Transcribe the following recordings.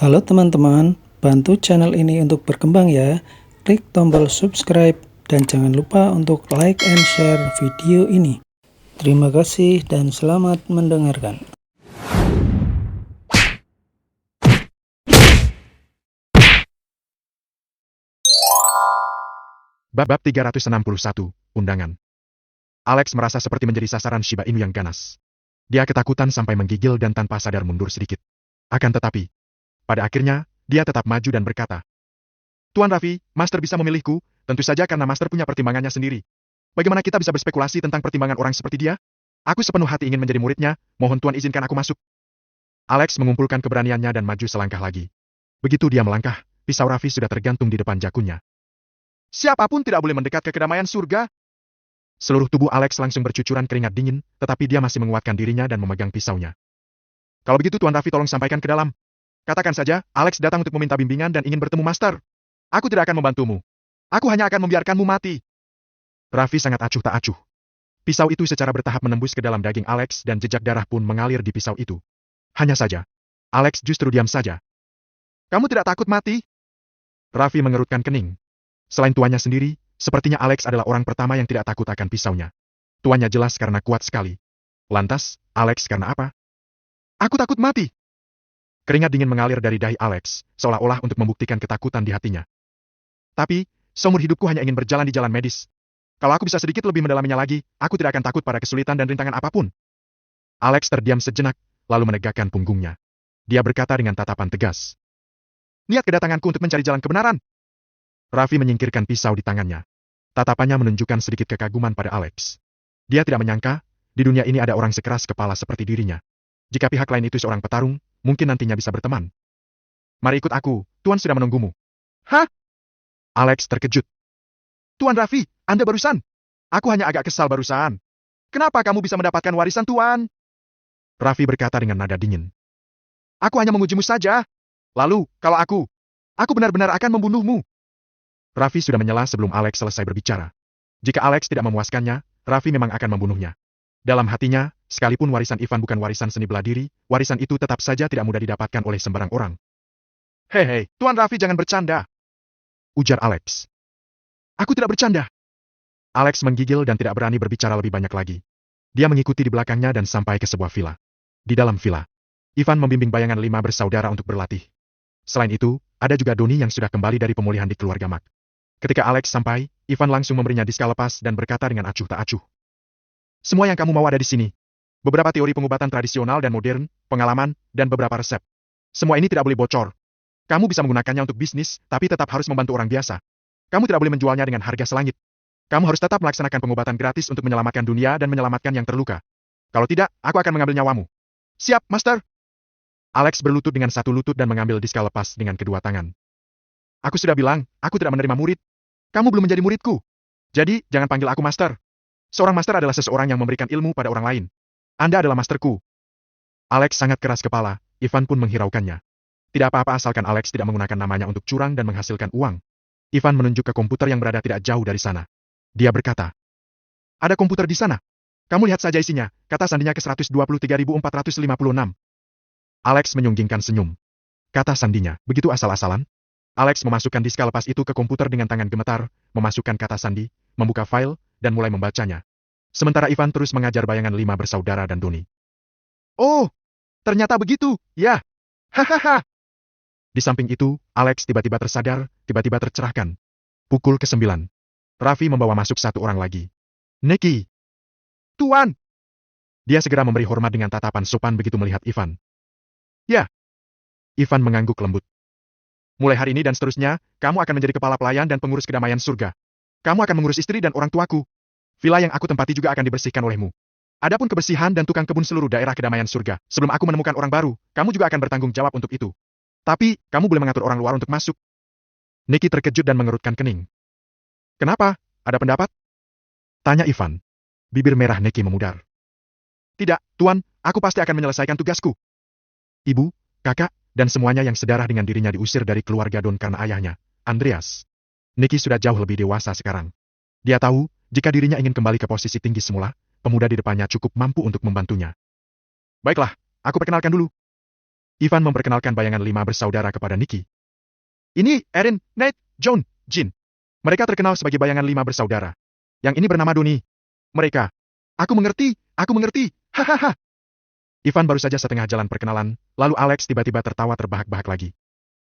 Halo teman-teman, bantu channel ini untuk berkembang ya. Klik tombol subscribe dan jangan lupa untuk like and share video ini. Terima kasih dan selamat mendengarkan. Bab 361, Undangan. Alex merasa seperti menjadi sasaran Shiba Inu yang ganas. Dia ketakutan sampai menggigil dan tanpa sadar mundur sedikit. Akan tetapi, pada akhirnya, dia tetap maju dan berkata, "Tuan Raffi, Master bisa memilihku, tentu saja karena Master punya pertimbangannya sendiri. Bagaimana kita bisa berspekulasi tentang pertimbangan orang seperti dia? Aku sepenuh hati ingin menjadi muridnya, mohon Tuan izinkan aku masuk." Alex mengumpulkan keberaniannya dan maju selangkah lagi. Begitu dia melangkah, pisau Raffi sudah tergantung di depan jakunya. "Siapapun tidak boleh mendekat ke kedamaian surga." Seluruh tubuh Alex langsung bercucuran keringat dingin, tetapi dia masih menguatkan dirinya dan memegang pisaunya. "Kalau begitu Tuan Raffi tolong sampaikan ke dalam. Katakan saja, Alex datang untuk meminta bimbingan dan ingin bertemu Master. Aku tidak akan membantumu. Aku hanya akan membiarkanmu mati." Raffi sangat acuh tak acuh. Pisau itu secara bertahap menembus ke dalam daging Alex dan jejak darah pun mengalir di pisau itu. Hanya saja, Alex justru diam saja. "Kamu tidak takut mati?" Raffi mengerutkan kening. Selain tuannya sendiri, sepertinya Alex adalah orang pertama yang tidak takut akan pisaunya. Tuannya jelas karena kuat sekali. Lantas, Alex karena apa? "Aku takut mati." Keringat dingin mengalir dari dahi Alex, seolah-olah untuk membuktikan ketakutan di hatinya. "Tapi, seumur hidupku hanya ingin berjalan di jalan medis. Kalau aku bisa sedikit lebih mendalaminya lagi, aku tidak akan takut pada kesulitan dan rintangan apapun." Alex terdiam sejenak, lalu menegakkan punggungnya. Dia berkata dengan tatapan tegas, "Niat kedatanganku untuk mencari jalan kebenaran." Raffi menyingkirkan pisau di tangannya. Tatapannya menunjukkan sedikit kekaguman pada Alex. Dia tidak menyangka, di dunia ini ada orang sekeras kepala seperti dirinya. Jika pihak lain itu seorang petarung, mungkin nantinya bisa berteman. "Mari ikut aku, Tuan sudah menunggumu." "Hah?" Alex terkejut. "Tuan Raffi, Anda barusan? Aku hanya agak kesal barusan. Kenapa kamu bisa mendapatkan warisan Tuan?" Raffi berkata dengan nada dingin. "Aku hanya mengujimu saja. Lalu, kalau aku benar-benar akan membunuhmu." Raffi sudah menyela sebelum Alex selesai berbicara. Jika Alex tidak memuaskannya, Raffi memang akan membunuhnya. Dalam hatinya, sekalipun warisan Ivan bukan warisan seni bela diri, warisan itu tetap saja tidak mudah didapatkan oleh sembarang orang. "Hei, Tuan Raffi jangan bercanda," ujar Alex. "Aku tidak bercanda." Alex menggigil dan tidak berani berbicara lebih banyak lagi. Dia mengikuti di belakangnya dan sampai ke sebuah villa. Di dalam villa, Ivan membimbing bayangan 5 bersaudara untuk berlatih. Selain itu, ada juga Doni yang sudah kembali dari pemulihan di keluarga Mak. Ketika Alex sampai, Ivan langsung memberinya diska lepas dan berkata dengan acuh tak acuh. "Semua yang kamu mau ada di sini. Beberapa teori pengobatan tradisional dan modern, pengalaman, dan beberapa resep. Semua ini tidak boleh bocor. Kamu bisa menggunakannya untuk bisnis, tapi tetap harus membantu orang biasa. Kamu tidak boleh menjualnya dengan harga selangit. Kamu harus tetap melaksanakan pengobatan gratis untuk menyelamatkan dunia dan menyelamatkan yang terluka. Kalau tidak, aku akan mengambil nyawamu." "Siap, Master." Alex berlutut dengan satu lutut dan mengambil diska lepas dengan kedua tangan. "Aku sudah bilang, aku tidak menerima murid. Kamu belum menjadi muridku. Jadi, jangan panggil aku Master. Seorang Master adalah seseorang yang memberikan ilmu pada orang lain. Anda adalah Masterku." Alex sangat keras kepala, Ivan pun menghiraukannya. Tidak apa-apa asalkan Alex tidak menggunakan namanya untuk curang dan menghasilkan uang. Ivan menunjuk ke komputer yang berada tidak jauh dari sana. Dia berkata, "Ada komputer di sana. Kamu lihat saja isinya, kata sandinya ke 123.456. Alex menyunggingkan senyum. Kata sandinya, begitu asal-asalan? Alex memasukkan diska lepas itu ke komputer dengan tangan gemetar, memasukkan kata sandi, membuka file, dan mulai membacanya. Sementara Ivan terus mengajar bayangan 5 bersaudara dan Doni. "Oh, ternyata begitu, ya. Hahaha." Di samping itu, Alex tiba-tiba tersadar, tiba-tiba tercerahkan. Pukul ke-9. Raffi membawa masuk satu orang lagi. "Neki." "Tuan." Dia segera memberi hormat dengan tatapan sopan begitu melihat Ivan. "Ya." Ivan mengangguk lembut. "Mulai hari ini dan seterusnya, kamu akan menjadi kepala pelayan dan pengurus kedamaian surga. Kamu akan mengurus istri dan orang tuaku. Villa yang aku tempati juga akan dibersihkan olehmu. Adapun kebersihan dan tukang kebun seluruh daerah kedamaian surga, sebelum aku menemukan orang baru, kamu juga akan bertanggung jawab untuk itu. Tapi, kamu boleh mengatur orang luar untuk masuk." Neki terkejut dan mengerutkan kening. "Kenapa? Ada pendapat?" tanya Ivan. Bibir merah Neki memudar. "Tidak, Tuan, aku pasti akan menyelesaikan tugasku." Ibu, kakak, dan semuanya yang sedarah dengan dirinya diusir dari keluarga Don karena ayahnya, Andreas. Neki sudah jauh lebih dewasa sekarang. Dia tahu, jika dirinya ingin kembali ke posisi tinggi semula, pemuda di depannya cukup mampu untuk membantunya. "Baiklah, aku perkenalkan dulu. Ivan memperkenalkan bayangan 5 bersaudara kepada Nicky. Ini Erin, Nate, John, Jin. Mereka terkenal sebagai bayangan 5 bersaudara. Yang ini bernama Donnie. Mereka. Aku mengerti, hahaha. Ivan baru saja setengah jalan perkenalan, lalu Alex tiba-tiba tertawa terbahak-bahak lagi.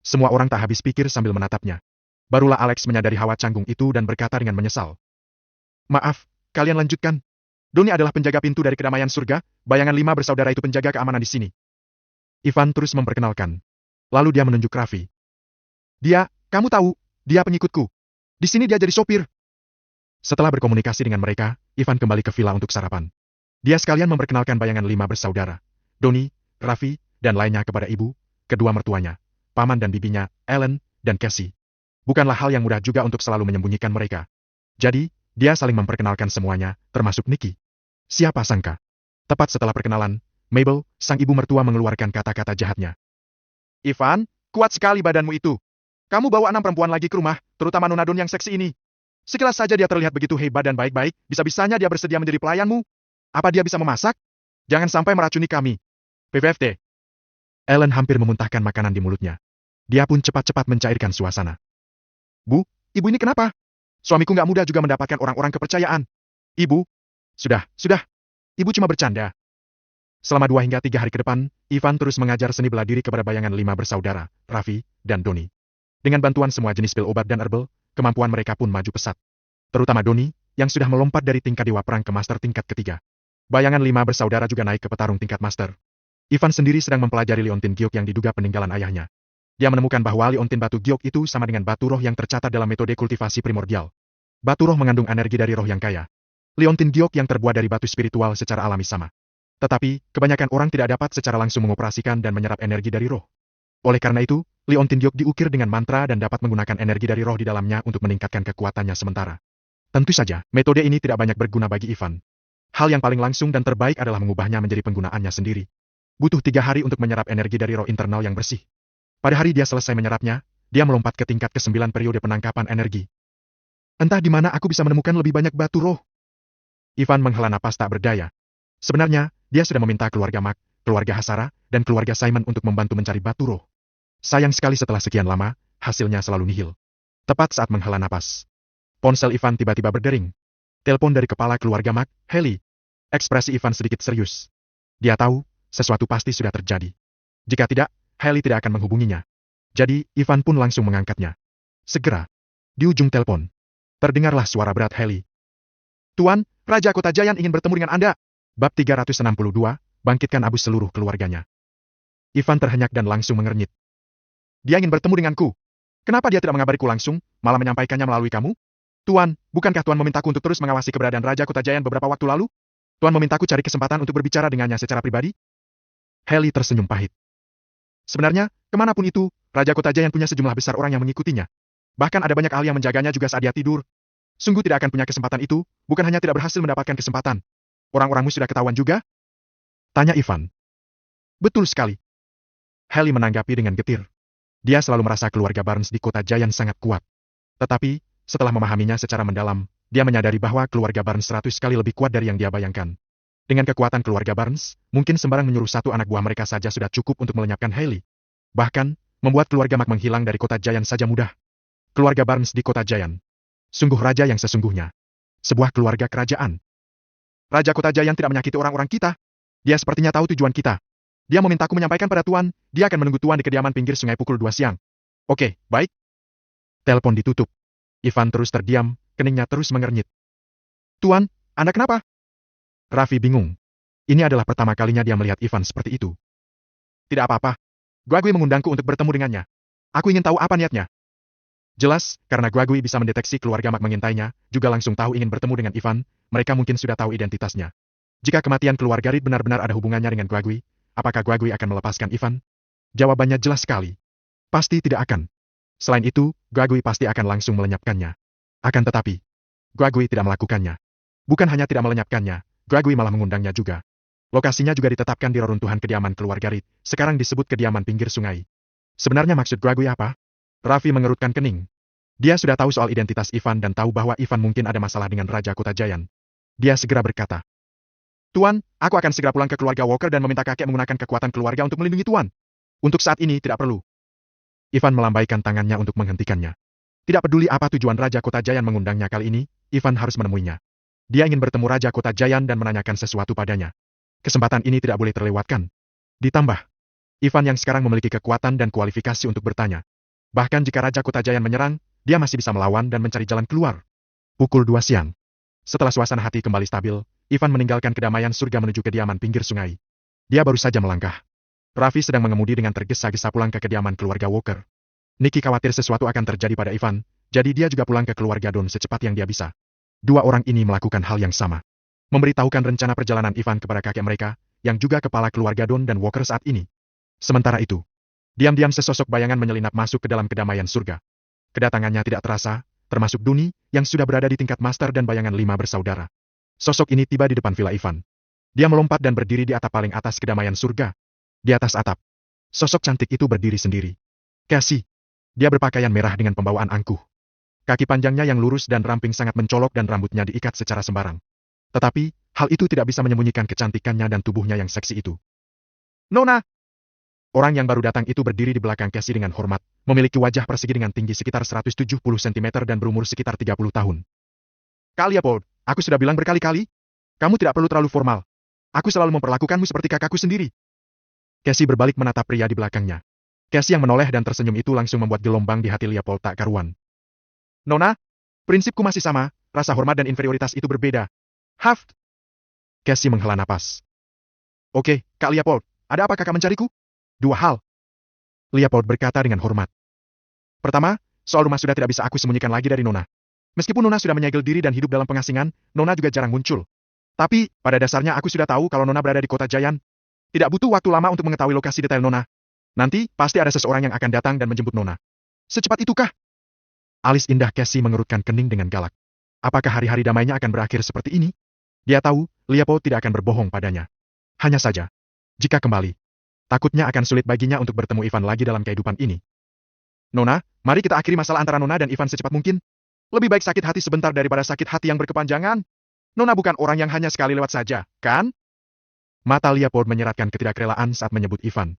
Semua orang tak habis pikir sambil menatapnya. Barulah Alex menyadari hawa canggung itu dan berkata dengan menyesal. Maaf, kalian lanjutkan. Donnie adalah penjaga pintu dari kedamaian surga, bayangan 5 bersaudara itu penjaga keamanan di sini. Ivan terus memperkenalkan. Lalu dia menunjuk Raffi. Kamu tahu, dia pengikutku. Di sini dia jadi sopir. Setelah berkomunikasi dengan mereka, Ivan kembali ke villa untuk sarapan. Dia sekalian memperkenalkan bayangan 5 bersaudara. Donnie, Raffi, dan lainnya kepada ibu, kedua mertuanya, paman dan bibinya, Ellen, dan Cassie. Bukanlah hal yang mudah juga untuk selalu menyembunyikan mereka. Jadi, dia saling memperkenalkan semuanya, termasuk Nicky. Siapa sangka? Tepat setelah perkenalan, Mabel, sang ibu mertua mengeluarkan kata-kata jahatnya. Ivan, kuat sekali badanmu itu. Kamu bawa 6 perempuan lagi ke rumah, terutama Nona Don yang seksi ini. Sekilas saja dia terlihat begitu hebat dan baik-baik, bisa-bisanya dia bersedia menjadi pelayanmu. Apa dia bisa memasak? Jangan sampai meracuni kami. PVFT. Ellen hampir memuntahkan makanan di mulutnya. Dia pun cepat-cepat mencairkan suasana. Bu, ibu ini kenapa? Suamiku nggak mudah juga mendapatkan orang-orang kepercayaan. Ibu. Sudah. Ibu cuma bercanda. Selama 2 hingga 3 hari ke depan, Ivan terus mengajar seni bela diri kepada bayangan 5 bersaudara, Raffi, dan Donnie. Dengan bantuan semua jenis pil obat dan herbal, kemampuan mereka pun maju pesat. Terutama Donnie, yang sudah melompat dari tingkat dewa perang ke master tingkat ketiga. Bayangan 5 bersaudara juga naik ke petarung tingkat master. Ivan sendiri sedang mempelajari Liontin Giok yang diduga peninggalan ayahnya. Dia menemukan bahwa Liontin batu Giok itu sama dengan batu roh yang tercatat dalam metode kultivasi primordial. Batu roh mengandung energi dari roh yang kaya. Liontin Giok yang terbuat dari batu spiritual secara alami sama. Tetapi, kebanyakan orang tidak dapat secara langsung mengoperasikan dan menyerap energi dari roh. Oleh karena itu, Liontin Giok diukir dengan mantra dan dapat menggunakan energi dari roh di dalamnya untuk meningkatkan kekuatannya sementara. Tentu saja, metode ini tidak banyak berguna bagi Ivan. Hal yang paling langsung dan terbaik adalah mengubahnya menjadi penggunaannya sendiri. Butuh 3 hari untuk menyerap energi dari roh internal yang bersih. Pada hari dia selesai menyerapnya, dia melompat ke tingkat ke-9 periode penangkapan energi. Entah di mana aku bisa menemukan lebih banyak batu roh. Ivan menghela napas tak berdaya. Sebenarnya, dia sudah meminta keluarga Mac, keluarga Hasara, dan keluarga Simon untuk membantu mencari batu roh. Sayang sekali setelah sekian lama, hasilnya selalu nihil. Tepat saat menghela napas, ponsel Ivan tiba-tiba berdering. Telepon dari kepala keluarga Mac, Haley. Ekspresi Ivan sedikit serius. Dia tahu, sesuatu pasti sudah terjadi. Jika tidak, Haley tidak akan menghubunginya. Jadi, Ivan pun langsung mengangkatnya. Segera, di ujung telepon, terdengarlah suara berat Haley. Tuan, Raja Kota Giant ingin bertemu dengan Anda. Bab 362, bangkitkan Abu seluruh keluarganya. Ivan terhenyak dan langsung mengernyit. Dia ingin bertemu denganku. Kenapa dia tidak mengabariku langsung, malah menyampaikannya melalui kamu? Tuan, bukankah Tuan memintaku untuk terus mengawasi keberadaan Raja Kota Giant beberapa waktu lalu? Tuan memintaku cari kesempatan untuk berbicara dengannya secara pribadi? Haley tersenyum pahit. Sebenarnya, kemanapun itu, Raja Kota Giant punya sejumlah besar orang yang mengikutinya. Bahkan ada banyak ahli yang menjaganya juga saat dia tidur. Sungguh tidak akan punya kesempatan itu, bukan hanya tidak berhasil mendapatkan kesempatan. Orang-orangmu sudah ketahuan juga? Tanya Ivan. Betul sekali. Haley menanggapi dengan getir. Dia selalu merasa keluarga Barnes di Kota Giant sangat kuat. Tetapi, setelah memahaminya secara mendalam, dia menyadari bahwa keluarga Barnes 100 kali lebih kuat dari yang dia bayangkan. Dengan kekuatan keluarga Barnes, mungkin sembarang menyuruh satu anak buah mereka saja sudah cukup untuk melenyapkan Haley. Bahkan, membuat keluarga Mac menghilang dari Kota Giant saja mudah. Keluarga Barnes di Kota Giant. Sungguh raja yang sesungguhnya. Sebuah keluarga kerajaan. Raja Kota Giant tidak menyakiti orang-orang kita. Dia sepertinya tahu tujuan kita. Dia memintaku menyampaikan pada Tuan, dia akan menunggu Tuan di kediaman pinggir sungai pukul 2 siang. Oke, baik. Telepon ditutup. Ivan terus terdiam, keningnya terus mengernyit. Tuan, Anda kenapa? Raffi bingung. Ini adalah pertama kalinya dia melihat Ivan seperti itu. Tidak apa-apa. Guagui mengundangku untuk bertemu dengannya. Aku ingin tahu apa niatnya. Jelas, karena Guagui bisa mendeteksi keluarga Mac mengintainya, juga langsung tahu ingin bertemu dengan Ivan, mereka mungkin sudah tahu identitasnya. Jika kematian keluarga Reed benar-benar ada hubungannya dengan Guagui, apakah Guagui akan melepaskan Ivan? Jawabannya jelas sekali. Pasti tidak akan. Selain itu, Guagui pasti akan langsung melenyapkannya. Akan tetapi, Guagui tidak melakukannya. Bukan hanya tidak melenyapkannya, Guagui malah mengundangnya juga. Lokasinya juga ditetapkan di reruntuhan kediaman keluarga Reed, sekarang disebut kediaman pinggir sungai. Sebenarnya maksud Guagui apa? Raffi mengerutkan kening. Dia sudah tahu soal identitas Ivan dan tahu bahwa Ivan mungkin ada masalah dengan Raja Kota Giant. Dia segera berkata, Tuan, aku akan segera pulang ke keluarga Walker dan meminta kakek menggunakan kekuatan keluarga untuk melindungi Tuan. Untuk saat ini tidak perlu. Ivan melambaikan tangannya untuk menghentikannya. Tidak peduli apa tujuan Raja Kota Jayan mengundangnya kali ini, Ivan harus menemuinya. Dia ingin bertemu Raja Kota Jayan dan menanyakan sesuatu padanya. Kesempatan ini tidak boleh terlewatkan. Ditambah, Ivan yang sekarang memiliki kekuatan dan kualifikasi untuk bertanya. Bahkan jika Raja Kota Jayan menyerang, dia masih bisa melawan dan mencari jalan keluar. Pukul 2 siang. Setelah suasana hati kembali stabil, Ivan meninggalkan kedamaian surga menuju kediaman pinggir sungai. Dia baru saja melangkah. Raffi sedang mengemudi dengan tergesa-gesa pulang ke kediaman keluarga Walker. Nicky khawatir sesuatu akan terjadi pada Ivan, jadi dia juga pulang ke keluarga Don secepat yang dia bisa. Dua orang ini melakukan hal yang sama. Memberitahukan rencana perjalanan Ivan kepada kakek mereka, yang juga kepala keluarga Don dan Walker saat ini. Sementara itu, diam-diam sesosok bayangan menyelinap masuk ke dalam kedamaian surga. Kedatangannya tidak terasa, termasuk Duni, yang sudah berada di tingkat master dan bayangan 5 bersaudara. Sosok ini tiba di depan villa Ivan. Dia melompat dan berdiri di atap paling atas kedamaian surga. Di atas atap, sosok cantik itu berdiri sendiri. Cassie. Dia berpakaian merah dengan pembawaan angkuh. Kaki panjangnya yang lurus dan ramping sangat mencolok dan rambutnya diikat secara sembarang. Tetapi, hal itu tidak bisa menyembunyikan kecantikannya dan tubuhnya yang seksi itu. Nona! Orang yang baru datang itu berdiri di belakang Cassie dengan hormat, memiliki wajah persegi dengan tinggi sekitar 170 cm dan berumur sekitar 30 tahun. Kak Leopold, aku sudah bilang berkali-kali, kamu tidak perlu terlalu formal. Aku selalu memperlakukanmu seperti kakakku sendiri. Cassie berbalik menatap pria di belakangnya. Cassie yang menoleh dan tersenyum itu langsung membuat gelombang di hati Leopold tak karuan. Nona, prinsipku masih sama, rasa hormat dan inferioritas itu berbeda. Haft. Cassie menghela napas. Oke, Kak Leopold, ada apa kakak mencariku? 2 hal. Leopold berkata dengan hormat. Pertama, soal rumah sudah tidak bisa aku sembunyikan lagi dari Nona. Meskipun Nona sudah menyegel diri dan hidup dalam pengasingan, Nona juga jarang muncul. Tapi, pada dasarnya aku sudah tahu kalau Nona berada di kota Jayan. Tidak butuh waktu lama untuk mengetahui lokasi detail Nona. Nanti, pasti ada seseorang yang akan datang dan menjemput Nona. Secepat itukah? Alis indah Cassie mengerutkan kening dengan galak. Apakah hari-hari damainya akan berakhir seperti ini? Dia tahu, Leopold tidak akan berbohong padanya. Hanya saja, jika kembali, takutnya akan sulit baginya untuk bertemu Ivan lagi dalam kehidupan ini. Nona, mari kita akhiri masalah antara Nona dan Ivan secepat mungkin. Lebih baik sakit hati sebentar daripada sakit hati yang berkepanjangan. Nona bukan orang yang hanya sekali lewat saja, kan? Mata Leopold menyeratkan ketidakrelaan saat menyebut Ivan.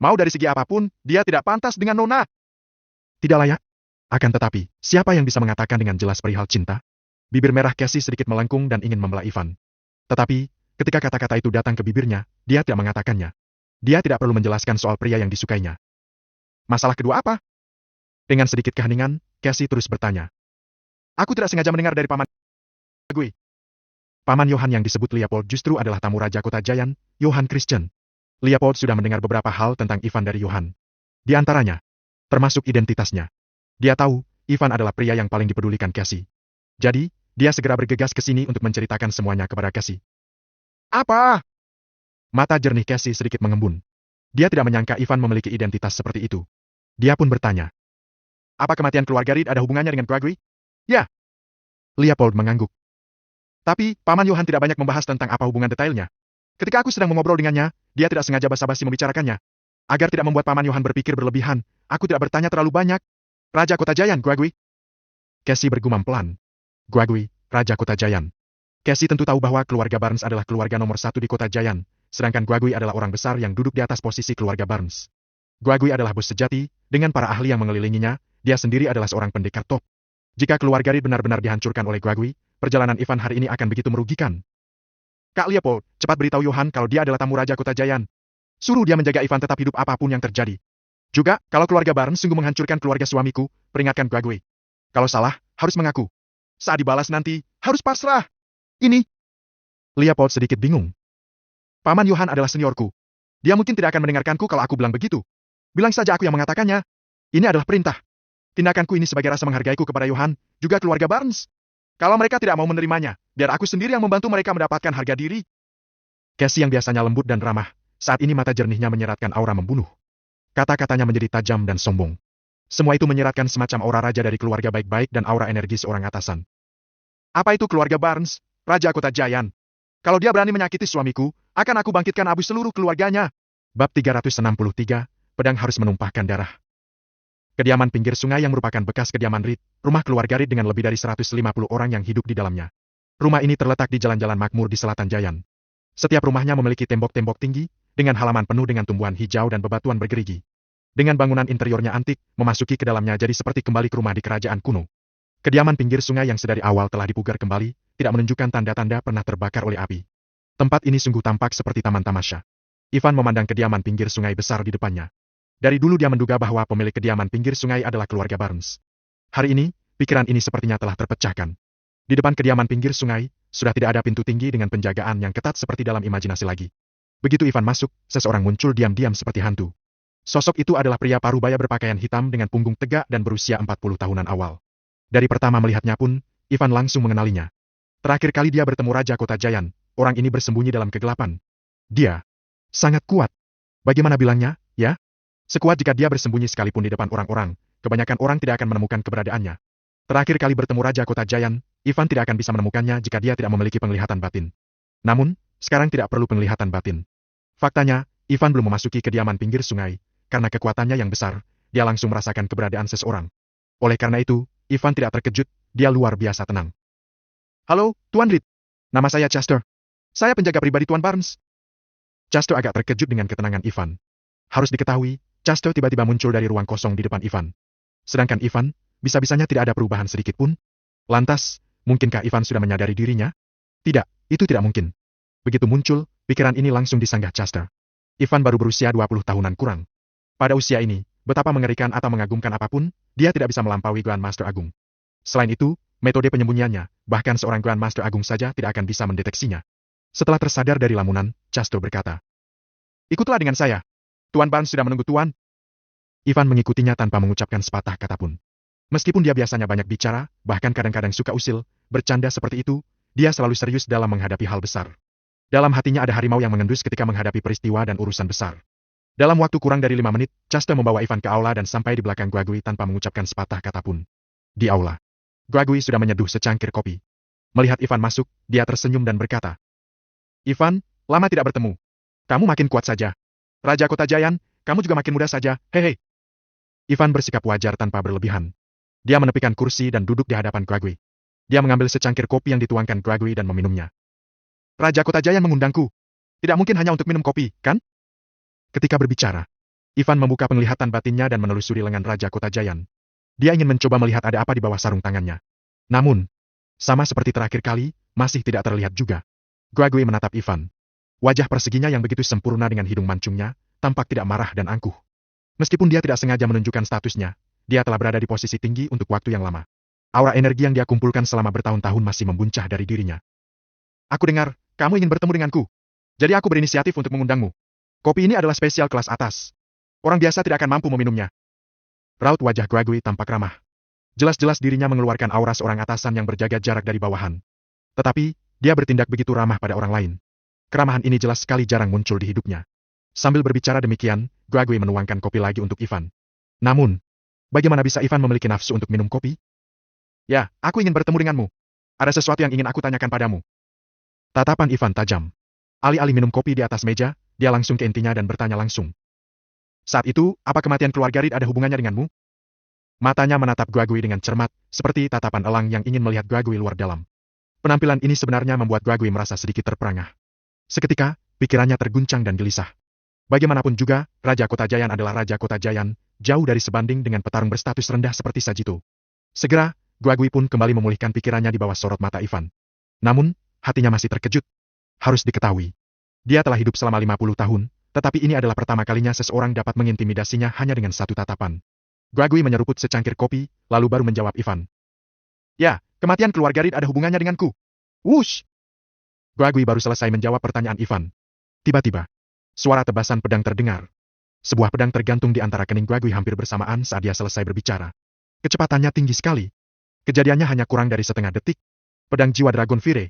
Mau dari segi apapun, dia tidak pantas dengan Nona. Tidak layak. Akan tetapi, siapa yang bisa mengatakan dengan jelas perihal cinta? Bibir merah Cassie sedikit melengkung dan ingin membelah Ivan. Tetapi, ketika kata-kata itu datang ke bibirnya, dia tidak mengatakannya. Dia tidak perlu menjelaskan soal pria yang disukainya. Masalah kedua apa? Dengan sedikit keheningan, Cassie terus bertanya. Aku tidak sengaja mendengar dari paman gue. Paman Johan yang disebut Leopold justru adalah tamu Raja Kota Jayan, Johan Christian. Leopold sudah mendengar beberapa hal tentang Ivan dari Johan. Di antaranya, termasuk identitasnya. Dia tahu, Ivan adalah pria yang paling dipedulikan Cassie. Jadi, dia segera bergegas ke sini untuk menceritakan semuanya kepada Cassie. Apa? Mata jernih Cassie sedikit mengembun. Dia tidak menyangka Ivan memiliki identitas seperti itu. Dia pun bertanya. Apa kematian keluarga Reed ada hubungannya dengan Gregory? Ya. Leopold mengangguk. Tapi, Paman Johan tidak banyak membahas tentang apa hubungan detailnya. Ketika aku sedang mengobrol dengannya, dia tidak sengaja basa-basi membicarakannya. Agar tidak membuat Paman Johan berpikir berlebihan, aku tidak bertanya terlalu banyak. Raja Kota Jayan, Gregory. Cassie bergumam pelan. Gregory, Raja Kota Jayan. Cassie tentu tahu bahwa keluarga Barnes adalah keluarga nomor 1 di Kota Jayan, sedangkan Gregory adalah orang besar yang duduk di atas posisi keluarga Barnes. Gregory adalah bos sejati, dengan para ahli yang mengelilinginya, dia sendiri adalah seorang pendekar top. Jika keluarga Reed benar-benar dihancurkan oleh Gregory, perjalanan Ivan hari ini akan begitu merugikan. Kak Leopold, cepat beritahu Johan kalau dia adalah tamu Raja Kota Jayan. Suruh dia menjaga Ivan tetap hidup apapun yang terjadi. Juga, kalau keluarga Barnes sungguh menghancurkan keluarga suamiku, peringatkan Gregory. Kalau salah, harus mengaku. Saat dibalas nanti, harus pasrah. Ini. Leopold sedikit bingung. Paman Johan adalah seniorku. Dia mungkin tidak akan mendengarkanku kalau aku bilang begitu. Bilang saja aku yang mengatakannya. Ini adalah perintah. Tindakanku ini sebagai rasa menghargaiku kepada Johan, juga keluarga Barnes. Kalau mereka tidak mau menerimanya, biar aku sendiri yang membantu mereka mendapatkan harga diri. Cassie yang biasanya lembut dan ramah, saat ini mata jernihnya menyeratkan aura membunuh. Kata-katanya menjadi tajam dan sombong. Semua itu menyeratkan semacam aura raja dari keluarga baik-baik dan aura energi seorang atasan. Apa itu keluarga Barnes, Raja Kota Jayan? Kalau dia berani menyakiti suamiku, akan aku bangkitkan abu seluruh keluarganya. Bab 363, pedang harus menumpahkan darah. Kediaman pinggir sungai yang merupakan bekas kediaman Reed, rumah keluarga Reed dengan lebih dari 150 orang yang hidup di dalamnya. Rumah ini terletak di jalan-jalan makmur di selatan Jayan. Setiap rumahnya memiliki tembok-tembok tinggi, dengan halaman penuh dengan tumbuhan hijau dan bebatuan bergerigi. Dengan bangunan interiornya antik, memasuki ke dalamnya jadi seperti kembali ke rumah di kerajaan kuno. Kediaman pinggir sungai yang sedari awal telah dipugar kembali, tidak menunjukkan tanda-tanda pernah terbakar oleh api. Tempat ini sungguh tampak seperti taman tamasya. Ivan memandang kediaman pinggir sungai besar di depannya. Dari dulu dia menduga bahwa pemilik kediaman pinggir sungai adalah keluarga Barnes. Hari ini, pikiran ini sepertinya telah terpecahkan. Di depan kediaman pinggir sungai, sudah tidak ada pintu tinggi dengan penjagaan yang ketat seperti dalam imajinasi lagi. Begitu Ivan masuk, seseorang muncul diam-diam seperti hantu. Sosok itu adalah pria parubaya berpakaian hitam dengan punggung tegak dan berusia 40 tahunan awal. Dari pertama melihatnya pun, Ivan langsung mengenalinya. Terakhir kali dia bertemu Raja Kota Jayan, orang ini bersembunyi dalam kegelapan. Dia sangat kuat. Bagaimana bilangnya, ya? Sekuat jika dia bersembunyi sekalipun di depan orang-orang, kebanyakan orang tidak akan menemukan keberadaannya. Terakhir kali bertemu Raja Kota Jayan, Ivan tidak akan bisa menemukannya jika dia tidak memiliki penglihatan batin. Namun, sekarang tidak perlu penglihatan batin. Faktanya, Ivan belum memasuki kediaman pinggir sungai, karena kekuatannya yang besar, dia langsung merasakan keberadaan seseorang. Oleh karena itu, Ivan tidak terkejut, dia luar biasa tenang. Halo, Tuan Reed. Nama saya Chester. Saya penjaga pribadi Tuan Barnes. Chester agak terkejut dengan ketenangan Ivan. Harus diketahui, Chester tiba-tiba muncul dari ruang kosong di depan Ivan. Sedangkan Ivan, bisa-bisanya tidak ada perubahan sedikit pun. Lantas, mungkinkah Ivan sudah menyadari dirinya? Tidak, itu tidak mungkin. Begitu muncul, pikiran ini langsung disanggah Chester. Ivan baru berusia 20 tahunan kurang. Pada usia ini, betapa mengerikan atau mengagumkan apapun, dia tidak bisa melampaui Grandmaster Agung. Selain itu, metode penyembunyiannya, bahkan seorang Grandmaster Agung saja tidak akan bisa mendeteksinya. Setelah tersadar dari lamunan, Chester berkata, "Ikutlah dengan saya. Tuan Barnes sudah menunggu Tuan." Ivan mengikutinya tanpa mengucapkan sepatah kata pun. Meskipun dia biasanya banyak bicara, bahkan kadang-kadang suka usil, bercanda seperti itu, dia selalu serius dalam menghadapi hal besar. Dalam hatinya ada harimau yang mengendus ketika menghadapi peristiwa dan urusan besar. Dalam waktu kurang dari 5 menit, Chester membawa Ivan ke aula dan sampai di belakang Guagui tanpa mengucapkan sepatah kata pun. Di aula, Guagui sudah menyeduh secangkir kopi. Melihat Ivan masuk, dia tersenyum dan berkata, "Ivan, lama tidak bertemu. Kamu makin kuat saja. Raja Kota Jayan, kamu juga makin muda saja, hehe." Ivan bersikap wajar tanpa berlebihan. Dia menepikan kursi dan duduk di hadapan Guagui. Dia mengambil secangkir kopi yang dituangkan Guagui dan meminumnya. "Raja Kota Jayan mengundangku. Tidak mungkin hanya untuk minum kopi, kan?" Ketika berbicara, Ivan membuka penglihatan batinnya dan menelusuri lengan Raja Kota Jayan. Dia ingin mencoba melihat ada apa di bawah sarung tangannya. Namun, sama seperti terakhir kali, masih tidak terlihat juga. Guagui menatap Ivan. Wajah perseginya yang begitu sempurna dengan hidung mancungnya, tampak tidak marah dan angkuh. Meskipun dia tidak sengaja menunjukkan statusnya, dia telah berada di posisi tinggi untuk waktu yang lama. Aura energi yang dia kumpulkan selama bertahun-tahun masih membuncah dari dirinya. "Aku dengar, kamu ingin bertemu denganku. Jadi aku berinisiatif untuk mengundangmu. Kopi ini adalah spesial kelas atas. Orang biasa tidak akan mampu meminumnya." Raut wajah Guagui tampak ramah. Jelas-jelas dirinya mengeluarkan aura seorang atasan yang berjaga jarak dari bawahan. Tetapi, dia bertindak begitu ramah pada orang lain. Keramahan ini jelas sekali jarang muncul di hidupnya. Sambil berbicara demikian, Guagui menuangkan kopi lagi untuk Ivan. Namun, bagaimana bisa Ivan memiliki nafsu untuk minum kopi? "Ya, aku ingin bertemu denganmu. Ada sesuatu yang ingin aku tanyakan padamu." Tatapan Ivan tajam. Alih-alih minum kopi di atas meja, dia langsung ke intinya dan bertanya langsung. "Saat itu, apa kematian keluarga Reed ada hubungannya denganmu?" Matanya menatap Guagui dengan cermat, seperti tatapan elang yang ingin melihat Guagui luar dalam. Penampilan ini sebenarnya membuat Guagui merasa sedikit terperangah. Seketika, pikirannya terguncang dan gelisah. Bagaimanapun juga, Raja Kota Jayan adalah Raja Kota Jayan, jauh dari sebanding dengan petarung berstatus rendah seperti Sajito. Segera, Guagui pun kembali memulihkan pikirannya di bawah sorot mata Ivan. Namun, hatinya masih terkejut. Harus diketahui, dia telah hidup selama 50 tahun, tetapi ini adalah pertama kalinya seseorang dapat mengintimidasinya hanya dengan satu tatapan. Guagui menyeruput secangkir kopi, lalu baru menjawab Ivan. "Ya, kematian keluarga Reed ada hubungannya denganku." Wush! Guagui baru selesai menjawab pertanyaan Ivan. Tiba-tiba, suara tebasan pedang terdengar. Sebuah pedang tergantung di antara kening Guagui hampir bersamaan saat dia selesai berbicara. Kecepatannya tinggi sekali. Kejadiannya hanya kurang dari setengah detik. Pedang jiwa Dragon Fire.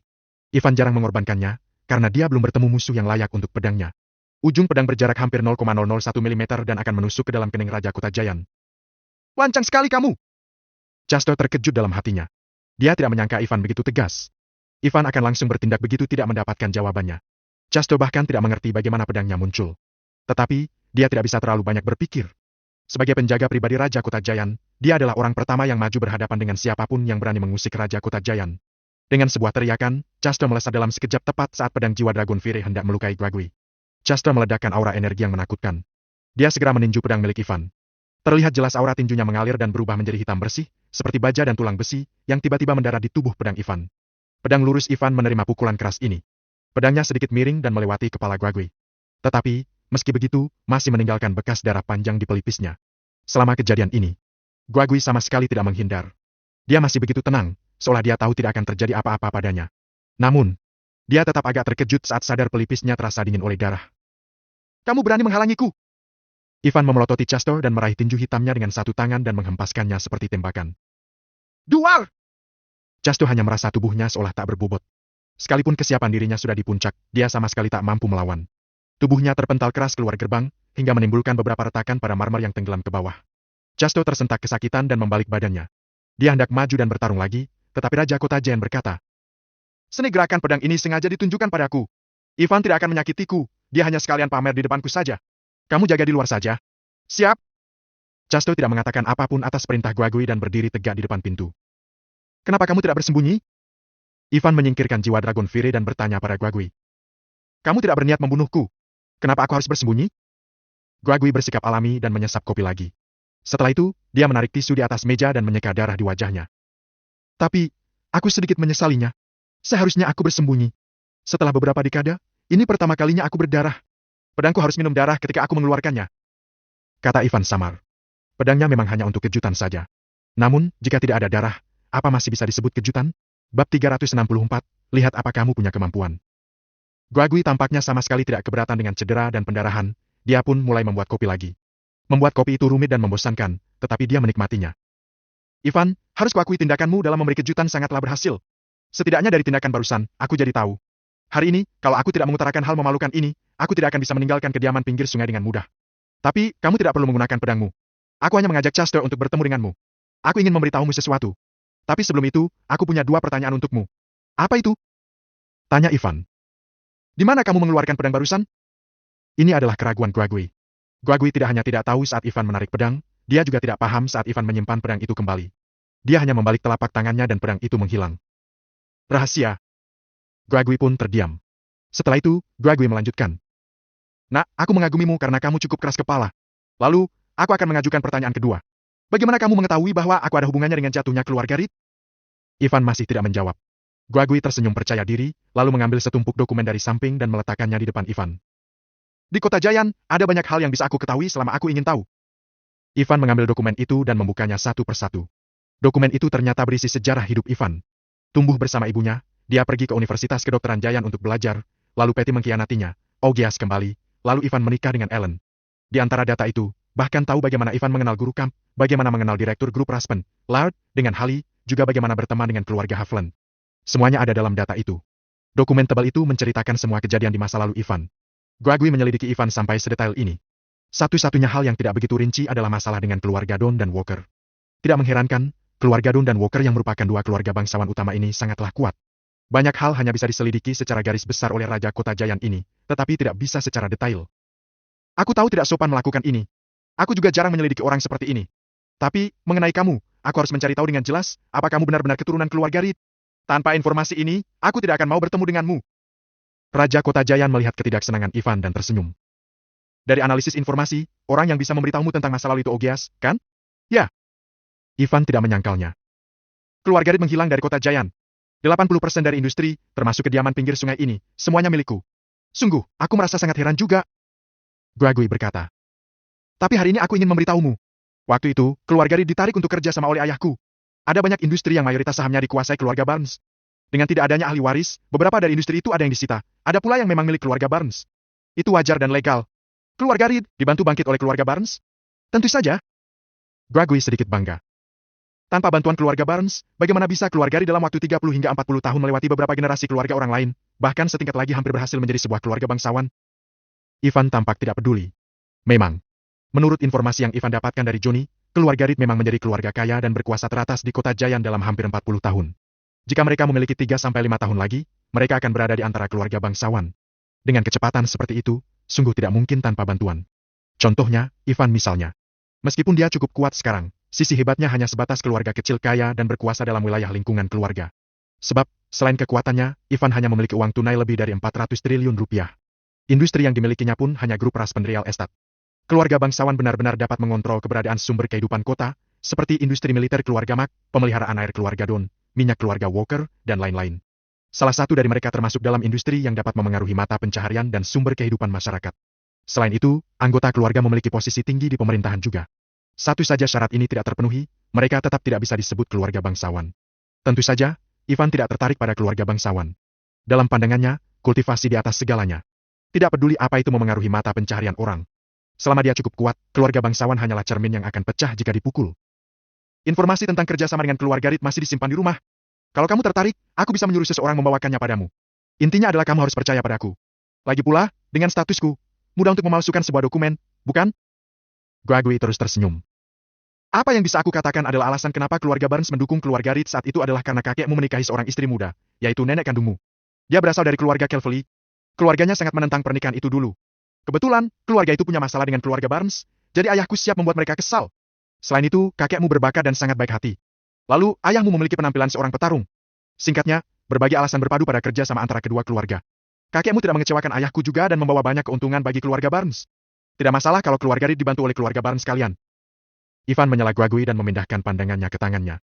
Ivan jarang mengorbankannya, karena dia belum bertemu musuh yang layak untuk pedangnya. Ujung pedang berjarak hampir 0,001 mm dan akan menusuk ke dalam kening Raja Kota Jayan. "Lancang sekali kamu!" Chester terkejut dalam hatinya. Dia tidak menyangka Ivan begitu tegas. Ivan akan langsung bertindak begitu tidak mendapatkan jawabannya. Chester bahkan tidak mengerti bagaimana pedangnya muncul. Tetapi, dia tidak bisa terlalu banyak berpikir. Sebagai penjaga pribadi Raja Kota Jayan, dia adalah orang pertama yang maju berhadapan dengan siapapun yang berani mengusik Raja Kota Jayan. Dengan sebuah teriakan, Chester melesat dalam sekejap tepat saat pedang jiwa Dragon Fire hendak melukai Guagui. Chester meledakkan aura energi yang menakutkan. Dia segera meninju pedang milik Ivan. Terlihat jelas aura tinjunya mengalir dan berubah menjadi hitam bersih, seperti baja dan tulang besi, yang tiba-tiba mendarat di tubuh pedang Ivan. Pedang lurus Ivan menerima pukulan keras ini. Pedangnya sedikit miring dan melewati kepala Guagui. Tetapi, meski begitu, masih meninggalkan bekas darah panjang di pelipisnya. Selama kejadian ini, Guagui sama sekali tidak menghindar. Dia masih begitu tenang, seolah dia tahu tidak akan terjadi apa-apa padanya. Namun, dia tetap agak terkejut saat sadar pelipisnya terasa dingin oleh darah. Kamu berani menghalangiku? Ivan memelototi Chester dan meraih tinju hitamnya dengan satu tangan dan menghempaskannya seperti tembakan. Duar! Chester hanya merasa tubuhnya seolah tak berbobot. Sekalipun kesiapan dirinya sudah di puncak, dia sama sekali tak mampu melawan. Tubuhnya terpental keras keluar gerbang, hingga menimbulkan beberapa retakan pada marmer yang tenggelam ke bawah. Chester tersentak kesakitan dan membalik badannya. Dia hendak maju dan bertarung lagi, tetapi Raja Kota Giant berkata, "Seni gerakan pedang ini sengaja ditunjukkan padaku. Ivan tidak akan menyakitiku, dia hanya sekalian pamer di depanku saja. Kamu jaga di luar saja." "Siap." Chester tidak mengatakan apapun atas perintah Guagui dan berdiri tegak di depan pintu. "Kenapa kamu tidak bersembunyi?" Ivan menyingkirkan jiwa Dragon Fury dan bertanya pada Guagui. "Kamu tidak berniat membunuhku. Kenapa aku harus bersembunyi?" Guagui bersikap alami dan menyesap kopi lagi. Setelah itu, dia menarik tisu di atas meja dan menyeka darah di wajahnya. "Tapi, aku sedikit menyesalinya. Seharusnya aku bersembunyi. Setelah beberapa dekade, ini pertama kalinya aku berdarah. Pedangku harus minum darah ketika aku mengeluarkannya," kata Ivan samar. Pedangnya memang hanya untuk kejutan saja. Namun, jika tidak ada darah, apa masih bisa disebut kejutan? Bab 364, lihat apa kamu punya kemampuan. Guagui tampaknya sama sekali tidak keberatan dengan cedera dan pendarahan, dia pun mulai membuat kopi lagi. Membuat kopi itu rumit dan membosankan, tetapi dia menikmatinya. "Ivan, harus kuakui tindakanmu dalam memberi kejutan sangatlah berhasil. Setidaknya dari tindakan barusan, aku jadi tahu. Hari ini, kalau aku tidak mengutarakan hal memalukan ini, aku tidak akan bisa meninggalkan kediaman pinggir sungai dengan mudah. Tapi, kamu tidak perlu menggunakan pedangmu. Aku hanya mengajak Chester untuk bertemu denganmu. Aku ingin memberitahumu sesuatu. Tapi sebelum itu, aku punya dua pertanyaan untukmu." "Apa itu?" tanya Ivan. "Di mana kamu mengeluarkan pedang barusan?" Ini adalah keraguan Guagui. Guagui tidak hanya tidak tahu saat Ivan menarik pedang, dia juga tidak paham saat Ivan menyimpan pedang itu kembali. Dia hanya membalik telapak tangannya dan pedang itu menghilang. "Rahasia." Guagui pun terdiam. Setelah itu, Guagui melanjutkan. "Nak, aku mengagumimu karena kamu cukup keras kepala. Lalu, aku akan mengajukan pertanyaan kedua. Bagaimana kamu mengetahui bahwa aku ada hubungannya dengan jatuhnya keluarga Reed?" Ivan masih tidak menjawab. Guagui tersenyum percaya diri, lalu mengambil setumpuk dokumen dari samping dan meletakkannya di depan Ivan. "Di Kota Giant, ada banyak hal yang bisa aku ketahui selama aku ingin tahu." Ivan mengambil dokumen itu dan membukanya satu persatu. Dokumen itu ternyata berisi sejarah hidup Ivan. Tumbuh bersama ibunya, dia pergi ke Universitas Kedokteran Giant untuk belajar, lalu Patty mengkhianatinya, Augeas kembali, lalu Ivan menikah dengan Ellen. Di antara data itu, bahkan tahu bagaimana Ivan mengenal guru kamp, bagaimana mengenal direktur grup Raspen, Lard, dengan Halley, juga bagaimana berteman dengan keluarga Havland. Semuanya ada dalam data itu. Dokumen tebal itu menceritakan semua kejadian di masa lalu Ivan. Guagui menyelidiki Ivan sampai sedetail ini. Satu-satunya hal yang tidak begitu rinci adalah masalah dengan keluarga Don dan Walker. Tidak mengherankan, keluarga Don dan Walker yang merupakan dua keluarga bangsawan utama ini sangatlah kuat. Banyak hal hanya bisa diselidiki secara garis besar oleh Raja Kota Giant ini, tetapi tidak bisa secara detail. "Aku tahu tidak sopan melakukan ini. Aku juga jarang menyelidiki orang seperti ini. Tapi, mengenai kamu, aku harus mencari tahu dengan jelas, apa kamu benar-benar keturunan keluarga Reed? Tanpa informasi ini, aku tidak akan mau bertemu denganmu." Raja Kota Giant melihat ketidaksenangan Ivan dan tersenyum. "Dari analisis informasi, orang yang bisa memberitahumu tentang masa lalu itu Augeas, kan?" "Ya." Ivan tidak menyangkalnya. "Keluarga Reed menghilang dari Kota Giant. 80% dari industri, termasuk kediaman pinggir sungai ini, semuanya milikku. Sungguh, aku merasa sangat heran juga." Guagui berkata. "Tapi hari ini aku ingin memberitahumu. Waktu itu, keluarga Reed ditarik untuk kerja sama oleh ayahku. Ada banyak industri yang mayoritas sahamnya dikuasai keluarga Barnes. Dengan tidak adanya ahli waris, beberapa dari industri itu ada yang disita, ada pula yang memang milik keluarga Barnes. Itu wajar dan legal. Keluarga Reed dibantu bangkit oleh keluarga Barnes? Tentu saja." Guagui sedikit bangga. Tanpa bantuan keluarga Barnes, bagaimana bisa keluarga Reed dalam waktu 30 hingga 40 tahun melewati beberapa generasi keluarga orang lain, bahkan setingkat lagi hampir berhasil menjadi sebuah keluarga bangsawan? Ivan tampak tidak peduli. Memang, menurut informasi yang Ivan dapatkan dari Johnny, keluarga Reed memang menjadi keluarga kaya dan berkuasa teratas di Kota Giant dalam hampir 40 tahun. Jika mereka memiliki 3-5 tahun lagi, mereka akan berada di antara keluarga bangsawan. Dengan kecepatan seperti itu, sungguh tidak mungkin tanpa bantuan. Contohnya, Ivan misalnya. Meskipun dia cukup kuat sekarang, sisi hebatnya hanya sebatas keluarga kecil kaya dan berkuasa dalam wilayah lingkungan keluarga. Sebab, selain kekuatannya, Ivan hanya memiliki uang tunai lebih dari 400 triliun rupiah. Industri yang dimilikinya pun hanya grup ras penerial estat. Keluarga bangsawan benar-benar dapat mengontrol keberadaan sumber kehidupan kota, seperti industri militer keluarga Mack, pemeliharaan air keluarga Don, minyak keluarga Walker, dan lain-lain. Salah satu dari mereka termasuk dalam industri yang dapat memengaruhi mata pencaharian dan sumber kehidupan masyarakat. Selain itu, anggota keluarga memiliki posisi tinggi di pemerintahan juga. Satu saja syarat ini tidak terpenuhi, mereka tetap tidak bisa disebut keluarga bangsawan. Tentu saja, Ivan tidak tertarik pada keluarga bangsawan. Dalam pandangannya, kultivasi di atas segalanya. Tidak peduli apa itu memengaruhi mata pencaharian orang. Selama dia cukup kuat, keluarga bangsawan hanyalah cermin yang akan pecah jika dipukul. Informasi tentang kerjasama dengan keluarga Reed masih disimpan di rumah. Kalau kamu tertarik, aku bisa menyuruh seseorang membawakannya padamu. Intinya adalah kamu harus percaya padaku. Lagi pula, dengan statusku, mudah untuk memalsukan sebuah dokumen, bukan? Gregory terus tersenyum. Apa yang bisa aku katakan adalah alasan kenapa keluarga Barnes mendukung keluarga Reed saat itu adalah karena kakekmu menikahi seorang istri muda, yaitu nenek kandungmu. Dia berasal dari keluarga Calvely. Keluarganya sangat menentang pernikahan itu dulu. Kebetulan, keluarga itu punya masalah dengan keluarga Barnes, jadi ayahku siap membuat mereka kesal. Selain itu, kakekmu berbakat dan sangat baik hati. Lalu, ayahmu memiliki penampilan seorang petarung. Singkatnya, berbagai alasan berpadu pada kerja sama antara kedua keluarga. Kakekmu tidak mengecewakan ayahku juga dan membawa banyak keuntungan bagi keluarga Barnes. Tidak masalah kalau keluarga Reed dibantu oleh keluarga Barnes kalian. Ivan menyela Gregory dan memindahkan pandangannya ke tangannya.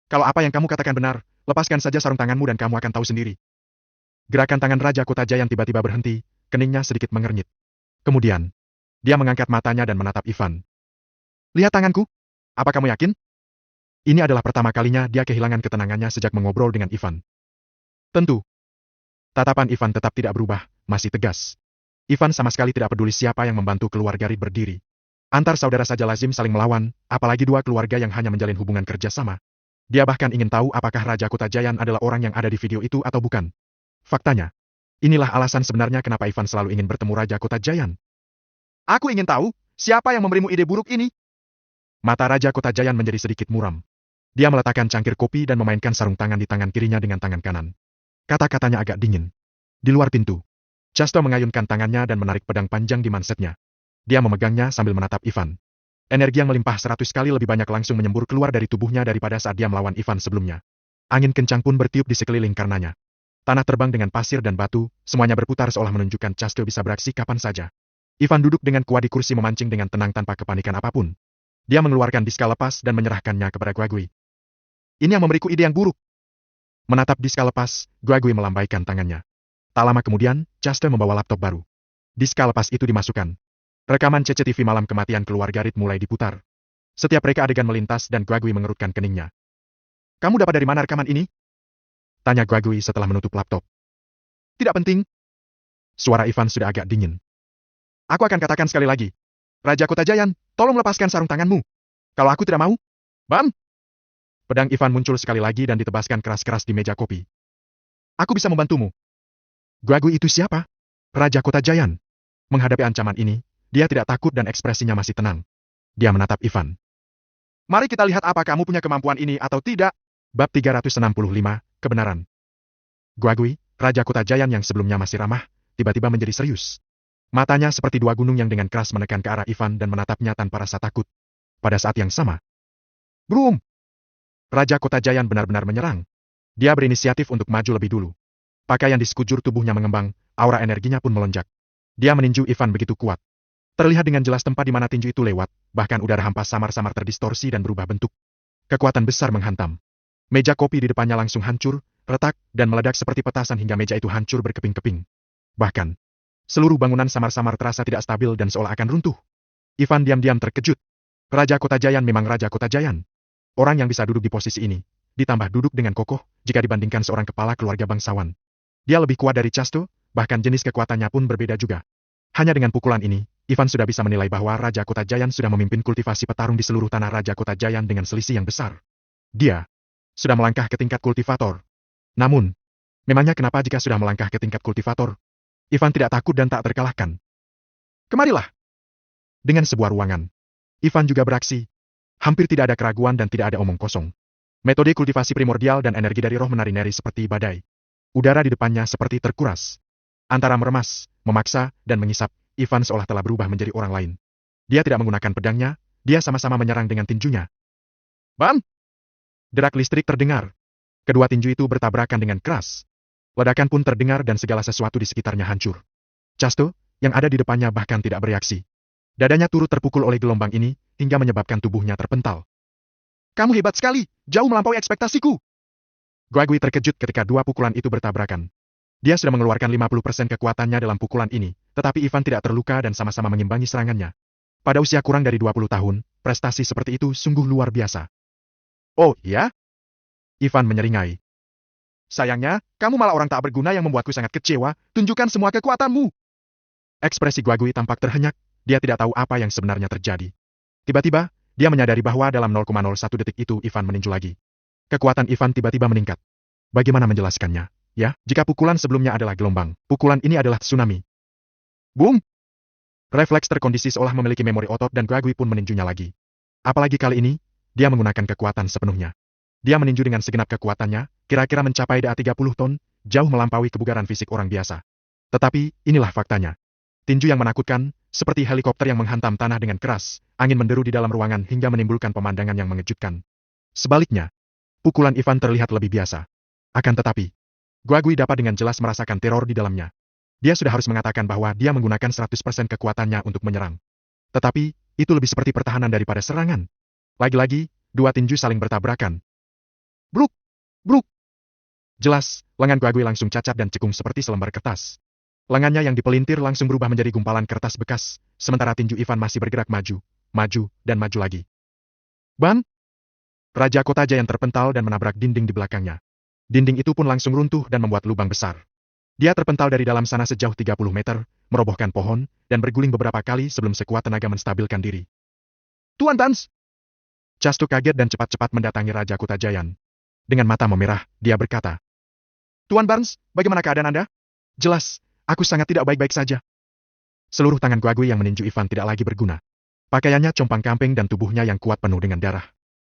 Kalau apa yang kamu katakan benar, lepaskan saja sarung tanganmu dan kamu akan tahu sendiri. Gerakan tangan Raja Kota Giant tiba-tiba berhenti, keningnya sedikit mengernyit. Kemudian, dia mengangkat matanya dan menatap Ivan. Lihat tanganku? Apa kamu yakin? Ini adalah pertama kalinya dia kehilangan ketenangannya sejak mengobrol dengan Ivan. Tentu. Tatapan Ivan tetap tidak berubah, masih tegas. Ivan sama sekali tidak peduli siapa yang membantu keluarga Reed berdiri. Antar saudara saja lazim saling melawan, apalagi dua keluarga yang hanya menjalin hubungan kerja sama. Dia bahkan ingin tahu apakah Raja Kota Giant adalah orang yang ada di video itu atau bukan. Faktanya, inilah alasan sebenarnya kenapa Ivan selalu ingin bertemu Raja Kota Giant. Aku ingin tahu, siapa yang memberimu ide buruk ini? Mata Raja Kota Giant menjadi sedikit muram. Dia meletakkan cangkir kopi dan memainkan sarung tangan di tangan kirinya dengan tangan kanan. Kata-katanya agak dingin. Di luar pintu, Chester mengayunkan tangannya dan menarik pedang panjang di mansetnya. Dia memegangnya sambil menatap Ivan. Energi yang melimpah 100 kali lebih banyak langsung menyembur keluar dari tubuhnya daripada saat dia melawan Ivan sebelumnya. Angin kencang pun bertiup di sekeliling karenanya. Tanah terbang dengan pasir dan batu, semuanya berputar seolah menunjukkan Chester bisa beraksi kapan saja. Ivan duduk dengan kuat di kursi memancing dengan tenang tanpa kepanikan apapun. Dia mengeluarkan diska lepas dan menyerahkannya kepada Gregory. Ini yang memberiku ide yang buruk. Menatap diska lepas, Gregory melambaikan tangannya. Tak lama kemudian, Chester membawa laptop baru. Diska lepas itu dimasukkan. Rekaman CCTV malam kematian keluarga Reed mulai diputar. Setiap reka adegan melintas dan Gregory mengerutkan keningnya. Kamu dapat dari mana rekaman ini? Tanya Gregory setelah menutup laptop. Tidak penting. Suara Ivan sudah agak dingin. Aku akan katakan sekali lagi. Raja Kota Giant, tolong lepaskan sarung tanganmu. Kalau aku tidak mau, bam! Pedang Ivan muncul sekali lagi dan ditebaskan keras-keras di meja kopi. Aku bisa membantumu. Gregory itu siapa? Raja Kota Giant. Menghadapi ancaman ini, dia tidak takut dan ekspresinya masih tenang. Dia menatap Ivan. Mari kita lihat apa kamu punya kemampuan ini atau tidak. Bab 365, Kebenaran. Gregory, Raja Kota Giant yang sebelumnya masih ramah, tiba-tiba menjadi serius. Matanya seperti dua gunung yang dengan keras menekan ke arah Ivan dan menatapnya tanpa rasa takut. Pada saat yang sama. Brum! Raja Kota Giant benar-benar menyerang. Dia berinisiatif untuk maju lebih dulu. Pakaian di sekujur tubuhnya mengembang, aura energinya pun melonjak. Dia meninju Ivan begitu kuat. Terlihat dengan jelas tempat di mana tinju itu lewat, bahkan udara hampa samar-samar terdistorsi dan berubah bentuk. Kekuatan besar menghantam. Meja kopi di depannya langsung hancur, retak, dan meledak seperti petasan hingga meja itu hancur berkeping-keping. Bahkan, seluruh bangunan samar-samar terasa tidak stabil dan seolah akan runtuh. Ivan diam-diam terkejut. Raja Kota Giant memang Raja Kota Giant. Orang yang bisa duduk di posisi ini, ditambah duduk dengan kokoh, jika dibandingkan seorang kepala keluarga bangsawan. Dia lebih kuat dari Chester, bahkan jenis kekuatannya pun berbeda juga. Hanya dengan pukulan ini, Ivan sudah bisa menilai bahwa Raja Kota Giant sudah memimpin kultivasi petarung di seluruh tanah Raja Kota Giant dengan selisih yang besar. Dia sudah melangkah ke tingkat kultivator. Namun, memangnya kenapa jika sudah melangkah ke tingkat kultivator, Ivan tidak takut dan tak terkalahkan? Kemarilah. Dengan sebuah ruangan, Ivan juga beraksi. Hampir tidak ada keraguan dan tidak ada omong kosong. Metode kultivasi primordial dan energi dari roh menari-nari seperti badai. Udara di depannya seperti terkuras. Antara meremas, memaksa, dan mengisap, Ivan seolah telah berubah menjadi orang lain. Dia tidak menggunakan pedangnya, dia sama-sama menyerang dengan tinjunya. Bam! Derak listrik terdengar. Kedua tinju itu bertabrakan dengan keras. Ledakan pun terdengar dan segala sesuatu di sekitarnya hancur. Chasto, yang ada di depannya bahkan tidak bereaksi. Dadanya turut terpukul oleh gelombang ini, hingga menyebabkan tubuhnya terpental. Kamu hebat sekali, jauh melampaui ekspektasiku. Guagui terkejut ketika dua pukulan itu bertabrakan. Dia sudah mengeluarkan 50% kekuatannya dalam pukulan ini, tetapi Ivan tidak terluka dan sama-sama mengimbangi serangannya. Pada usia kurang dari 20 tahun, prestasi seperti itu sungguh luar biasa. Oh, iya? Ivan menyeringai. Sayangnya, kamu malah orang tak berguna yang membuatku sangat kecewa, tunjukkan semua kekuatanmu. Ekspresi Guagui tampak terhenyak, dia tidak tahu apa yang sebenarnya terjadi. Tiba-tiba, dia menyadari bahwa dalam 0,01 detik itu Ivan meninju lagi. Kekuatan Ivan tiba-tiba meningkat. Bagaimana menjelaskannya? Ya, jika pukulan sebelumnya adalah gelombang, pukulan ini adalah tsunami. Boom! Refleks terkondisi seolah memiliki memori otot dan Guagui pun meninjunya lagi. Apalagi kali ini, dia menggunakan kekuatan sepenuhnya. Dia meninju dengan segenap kekuatannya, kira-kira mencapai DA 30 ton, jauh melampaui kebugaran fisik orang biasa. Tetapi, inilah faktanya. Tinju yang menakutkan, seperti helikopter yang menghantam tanah dengan keras, angin menderu di dalam ruangan hingga menimbulkan pemandangan yang mengejutkan. Sebaliknya, pukulan Ivan terlihat lebih biasa. Akan tetapi, Guagui dapat dengan jelas merasakan teror di dalamnya. Dia sudah harus mengatakan bahwa dia menggunakan 100% kekuatannya untuk menyerang. Tetapi, itu lebih seperti pertahanan daripada serangan. Lagi-lagi, dua tinju saling bertabrakan. Bruk! Bruk! Jelas, lengan Guagui langsung cacat dan cekung seperti selembar kertas. Lengannya yang dipelintir langsung berubah menjadi gumpalan kertas bekas, sementara tinju Ivan masih bergerak maju, dan maju lagi. Ban! Raja Kota Giant terpental dan menabrak dinding di belakangnya. Dinding itu pun langsung runtuh dan membuat lubang besar. Dia terpental dari dalam sana sejauh 30 meter, merobohkan pohon, dan berguling beberapa kali sebelum sekuat tenaga menstabilkan diri. Tuan Dans! Chasto kaget dan cepat-cepat mendatangi Raja Kota Giant. Dengan mata memerah, dia berkata, Tuan Barnes, bagaimana keadaan Anda? Jelas, aku sangat tidak baik-baik saja. Seluruh tangan Guagui yang meninju Ivan tidak lagi berguna. Pakaiannya compang-camping dan tubuhnya yang kuat penuh dengan darah.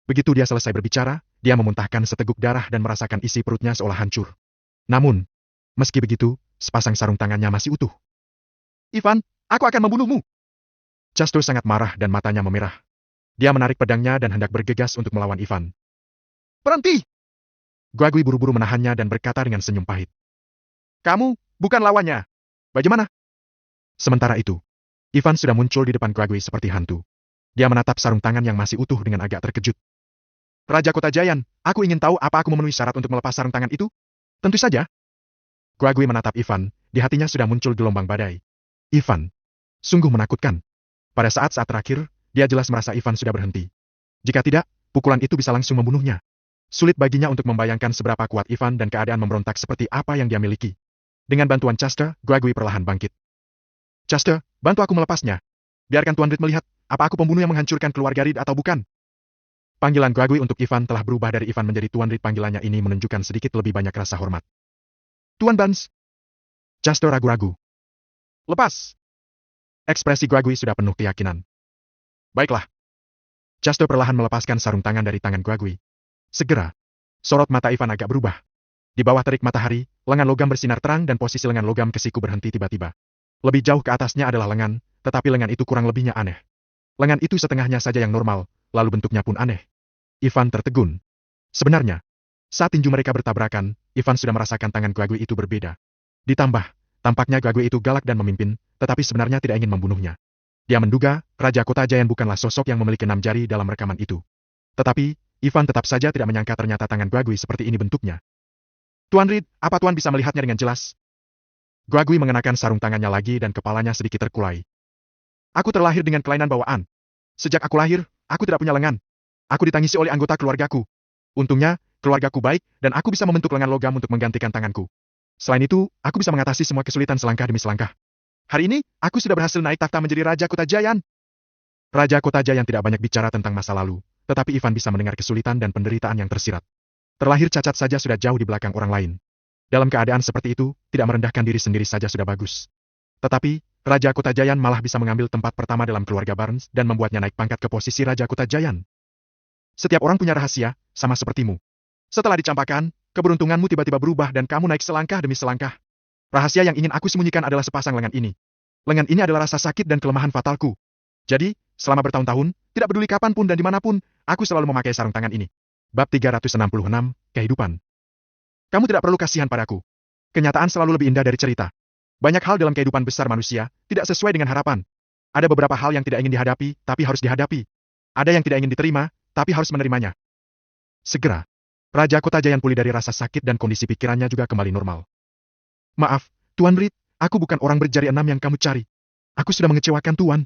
Begitu dia selesai berbicara, dia memuntahkan seteguk darah dan merasakan isi perutnya seolah hancur. Namun, meski begitu, sepasang sarung tangannya masih utuh. Ivan, aku akan membunuhmu. Chasto sangat marah dan matanya memerah. Dia menarik pedangnya dan hendak bergegas untuk melawan Ivan. Berhenti! Guagui buru-buru menahannya dan berkata dengan senyum pahit. Kamu, bukan lawannya. Bagaimana? Sementara itu, Ivan sudah muncul di depan Guagui seperti hantu. Dia menatap sarung tangan yang masih utuh dengan agak terkejut. Raja Kota Giant, aku ingin tahu apa aku memenuhi syarat untuk melepas sarung tangan itu? Tentu saja. Guagui menatap Ivan, di hatinya sudah muncul gelombang badai. Ivan. Sungguh menakutkan. Pada saat-saat terakhir, dia jelas merasa Ivan sudah berhenti. Jika tidak, pukulan itu bisa langsung membunuhnya. Sulit baginya untuk membayangkan seberapa kuat Ivan dan keadaan memberontak seperti apa yang dia miliki. Dengan bantuan Chasto, Guagui perlahan bangkit. Chasto, bantu aku melepasnya. Biarkan Tuan Reed melihat, apa aku pembunuh yang menghancurkan keluarga Reed atau bukan. Panggilan Guagui untuk Ivan telah berubah dari Ivan menjadi Tuan Reed. Panggilannya ini menunjukkan sedikit lebih banyak rasa hormat. Tuan Barnes. Chasto ragu-ragu. Lepas. Ekspresi Guagui sudah penuh keyakinan. Baiklah. Chasto perlahan melepaskan sarung tangan dari tangan Guagui. Segera, sorot mata Ivan agak berubah. Di bawah terik matahari, lengan logam bersinar terang dan posisi lengan logam ke siku berhenti tiba-tiba. Lebih jauh ke atasnya adalah lengan, tetapi lengan itu kurang lebihnya aneh. Lengan itu setengahnya saja yang normal, lalu bentuknya pun aneh. Ivan tertegun. Sebenarnya, saat tinju mereka bertabrakan, Ivan sudah merasakan tangan Guagui itu berbeda. Ditambah, tampaknya Guagui itu galak dan memimpin, tetapi sebenarnya tidak ingin membunuhnya. Dia menduga, Raja Kota Giant bukanlah sosok yang memiliki 6 jari dalam rekaman itu. Tetapi, Ivan tetap saja tidak menyangka ternyata tangan Guagui seperti ini bentuknya. Tuan Reed, apa Tuan bisa melihatnya dengan jelas? Guagui mengenakan sarung tangannya lagi dan kepalanya sedikit terkulai. Aku terlahir dengan kelainan bawaan. Sejak aku lahir, aku tidak punya lengan. Aku ditangisi oleh anggota keluargaku. Untungnya, keluargaku baik, dan aku bisa membentuk lengan logam untuk menggantikan tanganku. Selain itu, aku bisa mengatasi semua kesulitan selangkah demi selangkah. Hari ini, aku sudah berhasil naik takhta menjadi Raja Kota Giant. Raja Kota Giant tidak banyak bicara tentang masa lalu, tetapi Ivan bisa mendengar kesulitan dan penderitaan yang tersirat. Terlahir cacat saja sudah jauh di belakang orang lain. Dalam keadaan seperti itu, tidak merendahkan diri sendiri saja sudah bagus. Tetapi, Raja Kota Giant malah bisa mengambil tempat pertama dalam keluarga Barnes dan membuatnya naik pangkat ke posisi Raja Kota Giant. Setiap orang punya rahasia, sama sepertimu. Setelah dicampakkan, keberuntunganmu tiba-tiba berubah dan kamu naik selangkah demi selangkah. Rahasia yang ingin aku sembunyikan adalah sepasang lengan ini. Lengan ini adalah rasa sakit dan kelemahan fatalku. Jadi, selama bertahun-tahun, tidak peduli kapanpun dan dimanapun, aku selalu memakai sarung tangan ini. Bab 366, Kehidupan. Kamu tidak perlu kasihan padaku. Kenyataan selalu lebih indah dari cerita. Banyak hal dalam kehidupan besar manusia tidak sesuai dengan harapan. Ada beberapa hal yang tidak ingin dihadapi, tapi harus dihadapi. Ada yang tidak ingin diterima, tapi harus menerimanya. Segera, Raja Kota Giant pulih dari rasa sakit dan kondisi pikirannya juga kembali normal. Maaf, Tuan Reed, aku bukan orang berjari 6 yang kamu cari. Aku sudah mengecewakan Tuan.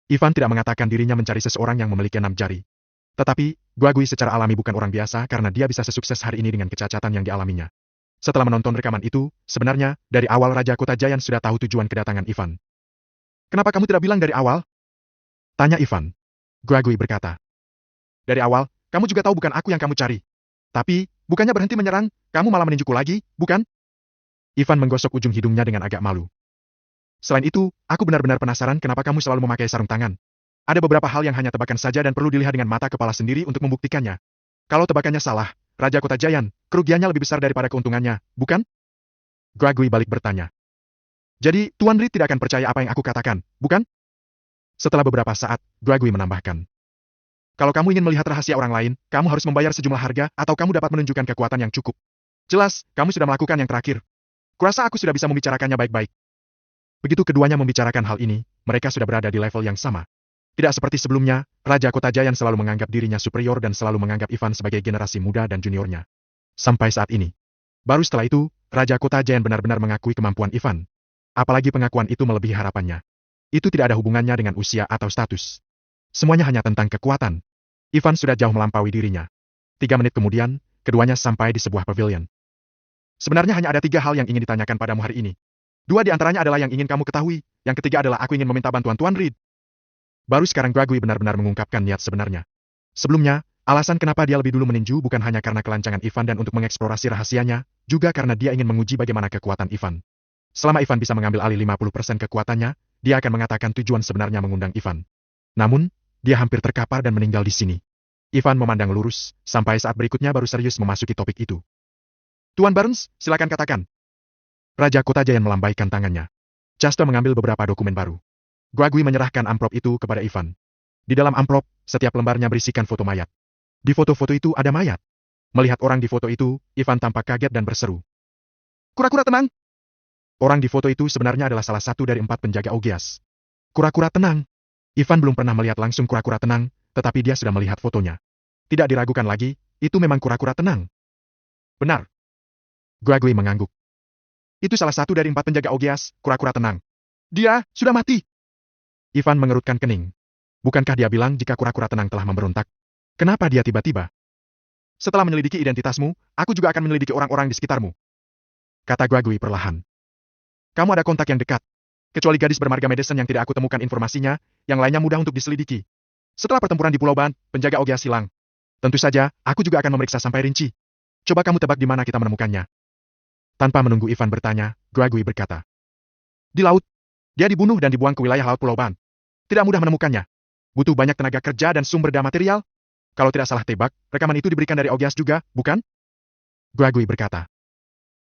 Ivan tidak mengatakan dirinya mencari seseorang yang memiliki 6 jari. Tetapi, Guagui secara alami bukan orang biasa karena dia bisa sesukses hari ini dengan kecacatan yang dialaminya. Setelah menonton rekaman itu, sebenarnya, dari awal Raja Kota Giant sudah tahu tujuan kedatangan Ivan. Kenapa kamu tidak bilang dari awal? Tanya Ivan. Guagui berkata. Dari awal, kamu juga tahu bukan aku yang kamu cari. Tapi, bukannya berhenti menyerang, kamu malah meninjuku lagi, bukan? Ivan menggosok ujung hidungnya dengan agak malu. Selain itu, aku benar-benar penasaran kenapa kamu selalu memakai sarung tangan. Ada beberapa hal yang hanya tebakan saja dan perlu dilihat dengan mata kepala sendiri untuk membuktikannya. Kalau tebakannya salah, Raja Kota Giant, kerugiannya lebih besar daripada keuntungannya, bukan? Guagui balik bertanya. Jadi, Tuan Reed tidak akan percaya apa yang aku katakan, bukan? Setelah beberapa saat, Guagui menambahkan. Kalau kamu ingin melihat rahasia orang lain, kamu harus membayar sejumlah harga atau kamu dapat menunjukkan kekuatan yang cukup. Jelas, kamu sudah melakukan yang terakhir. Kurasa aku sudah bisa membicarakannya baik-baik. Begitu keduanya membicarakan hal ini, mereka sudah berada di level yang sama. Tidak seperti sebelumnya, Raja Kota Giant selalu menganggap dirinya superior dan selalu menganggap Ivan sebagai generasi muda dan juniornya. Sampai saat ini. Baru setelah itu, Raja Kota Giant benar-benar mengakui kemampuan Ivan. Apalagi pengakuan itu melebihi harapannya. Itu tidak ada hubungannya dengan usia atau status. Semuanya hanya tentang kekuatan. Ivan sudah jauh melampaui dirinya. 3 menit kemudian, keduanya sampai di sebuah pavilion. Sebenarnya hanya ada 3 hal yang ingin ditanyakan padamu hari ini. 2 di antaranya adalah yang ingin kamu ketahui, yang ketiga adalah aku ingin meminta bantuan Tuan Reed. Baru sekarang Guagui benar-benar mengungkapkan niat sebenarnya. Sebelumnya, alasan kenapa dia lebih dulu meninju bukan hanya karena kelancangan Ivan dan untuk mengeksplorasi rahasianya, juga karena dia ingin menguji bagaimana kekuatan Ivan. Selama Ivan bisa mengambil alih 50% kekuatannya, dia akan mengatakan tujuan sebenarnya mengundang Ivan. Namun, dia hampir terkapar dan meninggal di sini. Ivan memandang lurus, sampai saat berikutnya baru serius memasuki topik itu. Tuan Barnes, silakan katakan. Raja Kota Giant melambaikan tangannya. Chester mengambil beberapa dokumen baru. Guagui menyerahkan amplop itu kepada Ivan. Di dalam amplop, setiap lembarnya berisikan foto mayat. Di foto-foto itu ada mayat. Melihat orang di foto itu, Ivan tampak kaget dan berseru. Kura-kura tenang! Orang di foto itu sebenarnya adalah salah satu dari 4 penjaga Augeas. Kura-kura tenang! Ivan belum pernah melihat langsung kura-kura tenang, tetapi dia sudah melihat fotonya. Tidak diragukan lagi, itu memang kura-kura tenang. Benar. Guagui mengangguk. Itu salah satu dari 4 penjaga Augeas, kura-kura tenang. Dia sudah mati! Ivan mengerutkan kening. Bukankah dia bilang jika kura-kura tenang telah memberontak? Kenapa dia tiba-tiba? Setelah menyelidiki identitasmu, aku juga akan menyelidiki orang-orang di sekitarmu. Kata Guagui perlahan. Kamu ada kontak yang dekat. Kecuali gadis bermarga Madison yang tidak aku temukan informasinya, yang lainnya mudah untuk diselidiki. Setelah pertempuran di Pulau Ban, penjaga Augeas hilang. Tentu saja, aku juga akan memeriksa sampai rinci. Coba kamu tebak di mana kita menemukannya. Tanpa menunggu Ivan bertanya, Guagui berkata. Di laut. Dia dibunuh dan dibuang ke wilayah laut Pulau Ban. Tidak mudah menemukannya. Butuh banyak tenaga kerja dan sumber daya material. Kalau tidak salah tebak, rekaman itu diberikan dari Augeas juga, bukan? Guagui berkata.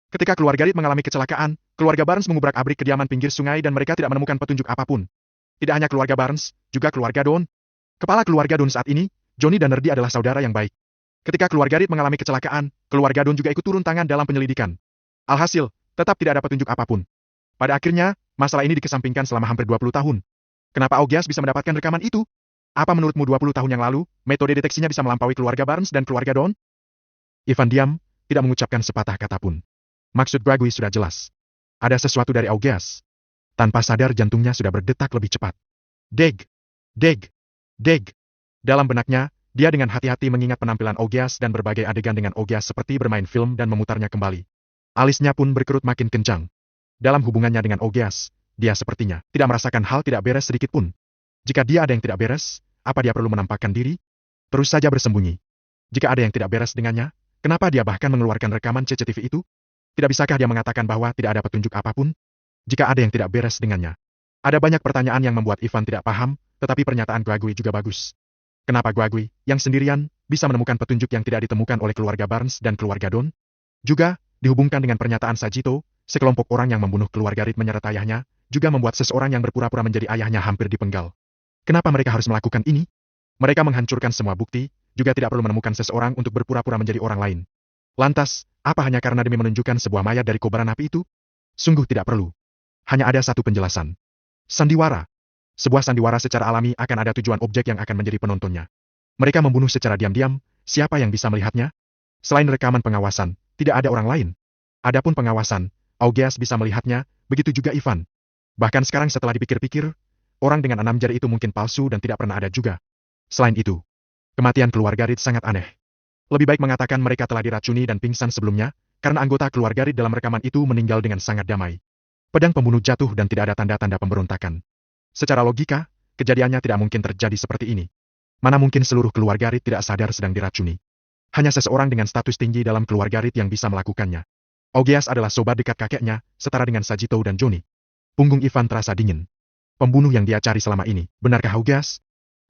Ketika keluarga Reed mengalami kecelakaan, keluarga Barnes mengubrak-abrik kediaman pinggir sungai dan mereka tidak menemukan petunjuk apapun. Tidak hanya keluarga Barnes, juga keluarga Don. Kepala keluarga Don saat ini, Johnny dan Nerdy adalah saudara yang baik. Ketika keluarga Reed mengalami kecelakaan, keluarga Don juga ikut turun tangan dalam penyelidikan. Alhasil, tetap tidak ada petunjuk apapun. Pada akhirnya, masalah ini dikesampingkan selama hampir 20 tahun. Kenapa Augeas bisa mendapatkan rekaman itu? Apa menurutmu 20 tahun yang lalu, metode deteksinya bisa melampaui keluarga Barnes dan keluarga Don? Ivan diam, tidak mengucapkan sepatah kata pun. Maksud Guagui sudah jelas. Ada sesuatu dari Augeas. Tanpa sadar jantungnya sudah berdetak lebih cepat. Deg! Deg! Deg! Dalam benaknya, dia dengan hati-hati mengingat penampilan Augeas dan berbagai adegan dengan Augeas seperti bermain film dan memutarnya kembali. Alisnya pun berkerut makin kencang. Dalam hubungannya dengan Augeas, dia sepertinya tidak merasakan hal tidak beres sedikit pun. Jika dia ada yang tidak beres, apa dia perlu menampakkan diri? Terus saja bersembunyi. Jika ada yang tidak beres dengannya, kenapa dia bahkan mengeluarkan rekaman CCTV itu? Tidak bisakah dia mengatakan bahwa tidak ada petunjuk apapun? Jika ada yang tidak beres dengannya. Ada banyak pertanyaan yang membuat Ivan tidak paham, tetapi pernyataan Guagui juga bagus. Kenapa Guagui, yang sendirian, bisa menemukan petunjuk yang tidak ditemukan oleh keluarga Barnes dan keluarga Don? Juga, dihubungkan dengan pernyataan Sajito, sekelompok orang yang membunuh keluarga Reed menyeret ayahnya, juga membuat seseorang yang berpura-pura menjadi ayahnya hampir dipenggal. Kenapa mereka harus melakukan ini? Mereka menghancurkan semua bukti, juga tidak perlu menemukan seseorang untuk berpura-pura menjadi orang lain. Lantas, apa hanya karena demi menunjukkan sebuah mayat dari kobaran api itu? Sungguh tidak perlu. Hanya ada satu penjelasan. Sandiwara. Sebuah sandiwara secara alami akan ada tujuan objek yang akan menjadi penontonnya. Mereka membunuh secara diam-diam, siapa yang bisa melihatnya? Selain rekaman pengawasan, tidak ada orang lain. Adapun pengawasan, Augeas bisa melihatnya, begitu juga Ivan. Bahkan sekarang setelah dipikir-pikir, orang dengan 6 jari itu mungkin palsu dan tidak pernah ada juga. Selain itu, kematian keluarga Reed sangat aneh. Lebih baik mengatakan mereka telah diracuni dan pingsan sebelumnya, karena anggota keluarga Reed dalam rekaman itu meninggal dengan sangat damai. Pedang pembunuh jatuh dan tidak ada tanda-tanda pemberontakan. Secara logika, kejadiannya tidak mungkin terjadi seperti ini. Mana mungkin seluruh keluarga Reed tidak sadar sedang diracuni. Hanya seseorang dengan status tinggi dalam keluarga Reed yang bisa melakukannya. Augeas adalah sobat dekat kakeknya, setara dengan Sajito dan Johnny. Punggung Ivan terasa dingin. Pembunuh yang dia cari selama ini, benarkah Augeas?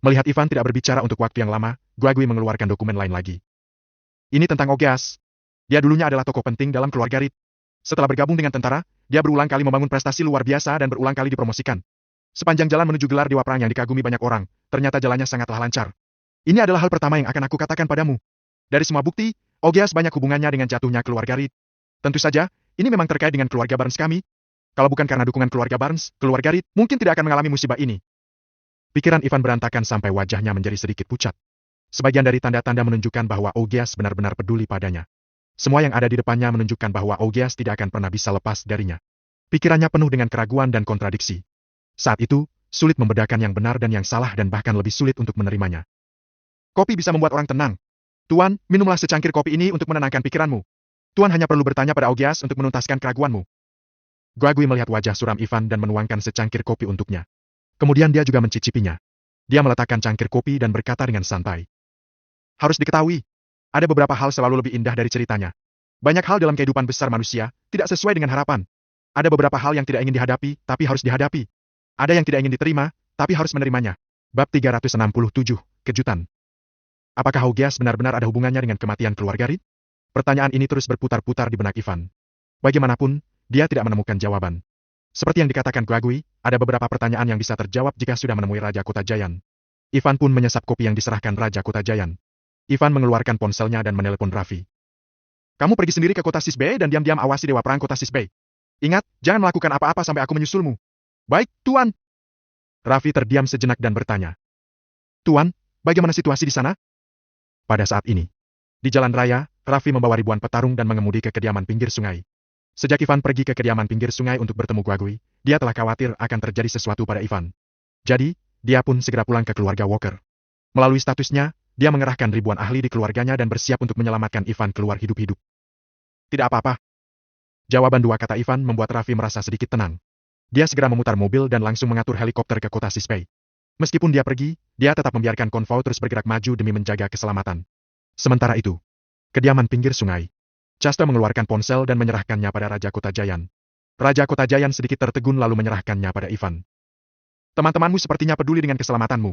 Melihat Ivan tidak berbicara untuk waktu yang lama, Guagui mengeluarkan dokumen lain lagi. Ini tentang Augeas. Dia dulunya adalah tokoh penting dalam keluarga Reed. Setelah bergabung dengan tentara, dia berulang kali membangun prestasi luar biasa dan berulang kali dipromosikan. Sepanjang jalan menuju gelar Dewa Perang yang dikagumi banyak orang, ternyata jalannya sangatlah lancar. Ini adalah hal pertama yang akan aku katakan padamu. Dari semua bukti, Augeas banyak hubungannya dengan jatuhnya keluarga Reed. Tentu saja, ini memang terkait dengan keluarga Barnes kami. Kalau bukan karena dukungan keluarga Barnes, keluarga Reed mungkin tidak akan mengalami musibah ini. Pikiran Ivan berantakan sampai wajahnya menjadi sedikit pucat. Sebagian dari tanda-tanda menunjukkan bahwa Augeas benar-benar peduli padanya. Semua yang ada di depannya menunjukkan bahwa Augeas tidak akan pernah bisa lepas darinya. Pikirannya penuh dengan keraguan dan kontradiksi. Saat itu, sulit membedakan yang benar dan yang salah dan bahkan lebih sulit untuk menerimanya. Kopi bisa membuat orang tenang. Tuan, minumlah secangkir kopi ini untuk menenangkan pikiranmu. Tuan hanya perlu bertanya pada Augeas untuk menuntaskan keraguanmu. Guagui melihat wajah suram Ivan dan menuangkan secangkir kopi untuknya. Kemudian dia juga mencicipinya. Dia meletakkan cangkir kopi dan berkata dengan santai. Harus diketahui, ada beberapa hal selalu lebih indah dari ceritanya. Banyak hal dalam kehidupan besar manusia tidak sesuai dengan harapan. Ada beberapa hal yang tidak ingin dihadapi, tapi harus dihadapi. Ada yang tidak ingin diterima, tapi harus menerimanya. Bab 367, Kejutan. Apakah Augeas benar-benar ada hubungannya dengan kematian keluarga Reed? Pertanyaan ini terus berputar-putar di benak Ivan. Bagaimanapun, dia tidak menemukan jawaban. Seperti yang dikatakan Guagui, ada beberapa pertanyaan yang bisa terjawab jika sudah menemui Raja Kota Jayan. Ivan pun menyesap kopi yang diserahkan Raja Kota Jayan. Ivan mengeluarkan ponselnya dan menelepon Raffi. Kamu pergi sendiri ke kota Sisbei dan diam-diam awasi Dewa Perang kota Sisbei. Ingat, jangan melakukan apa-apa sampai aku menyusulmu. Baik, Tuan. Raffi terdiam sejenak dan bertanya. Tuan, bagaimana situasi di sana? Pada saat ini, di jalan raya, Raffi membawa ribuan petarung dan mengemudi ke kediaman pinggir sungai. Sejak Ivan pergi ke kediaman pinggir sungai untuk bertemu Guagui, dia telah khawatir akan terjadi sesuatu pada Ivan. Jadi, dia pun segera pulang ke keluarga Walker. Melalui statusnya, dia mengerahkan ribuan ahli di keluarganya dan bersiap untuk menyelamatkan Ivan keluar hidup-hidup. Tidak apa-apa. Jawaban dua kata Ivan membuat Raffi merasa sedikit tenang. Dia segera memutar mobil dan langsung mengatur helikopter ke kota Sisbei. Meskipun dia pergi, dia tetap membiarkan konvoi terus bergerak maju demi menjaga keselamatan. Sementara itu, kediaman pinggir sungai. Chester mengeluarkan ponsel dan menyerahkannya pada Raja Kota Jayan. Raja Kota Jayan sedikit tertegun lalu menyerahkannya pada Ivan. Teman-temanmu sepertinya peduli dengan keselamatanmu.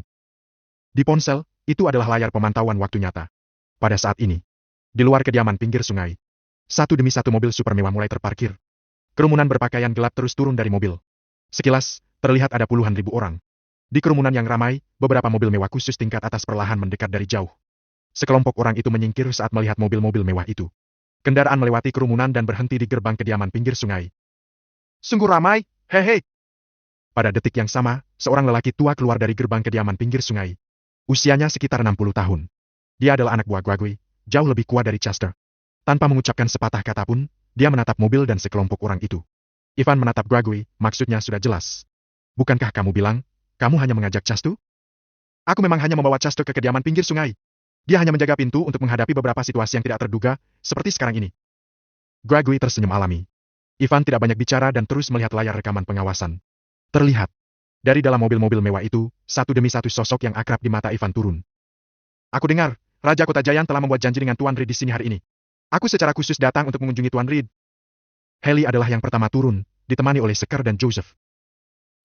Di ponsel, itu adalah layar pemantauan waktu nyata. Pada saat ini, di luar kediaman pinggir sungai, satu demi satu mobil super mewah mulai terparkir. Kerumunan berpakaian gelap terus turun dari mobil. Sekilas, terlihat ada puluhan ribu orang. Di kerumunan yang ramai, beberapa mobil mewah khusus tingkat atas perlahan mendekat dari jauh. Sekelompok orang itu menyingkir saat melihat mobil-mobil mewah itu. Kendaraan melewati kerumunan dan berhenti di gerbang kediaman pinggir sungai. Sungguh ramai, hehe. Pada detik yang sama, seorang lelaki tua keluar dari gerbang kediaman pinggir sungai. Usianya sekitar 60 tahun. Dia adalah anak buah Guagui, jauh lebih kuat dari Chester. Tanpa mengucapkan sepatah kata pun, dia menatap mobil dan sekelompok orang itu. Ivan menatap Guagui, maksudnya sudah jelas. Bukankah kamu bilang, kamu hanya mengajak Chester? Aku memang hanya membawa Chester ke kediaman pinggir sungai. Dia hanya menjaga pintu untuk menghadapi beberapa situasi yang tidak terduga, seperti sekarang ini. Guagui tersenyum alami. Ivan tidak banyak bicara dan terus melihat layar rekaman pengawasan. Terlihat, dari dalam mobil-mobil mewah itu, satu demi satu sosok yang akrab di mata Ivan turun. Aku dengar, Raja Kota Jayan telah membuat janji dengan Tuan Reed di sini hari ini. Aku secara khusus datang untuk mengunjungi Tuan Reed. Haley adalah yang pertama turun, ditemani oleh Seker dan Joseph.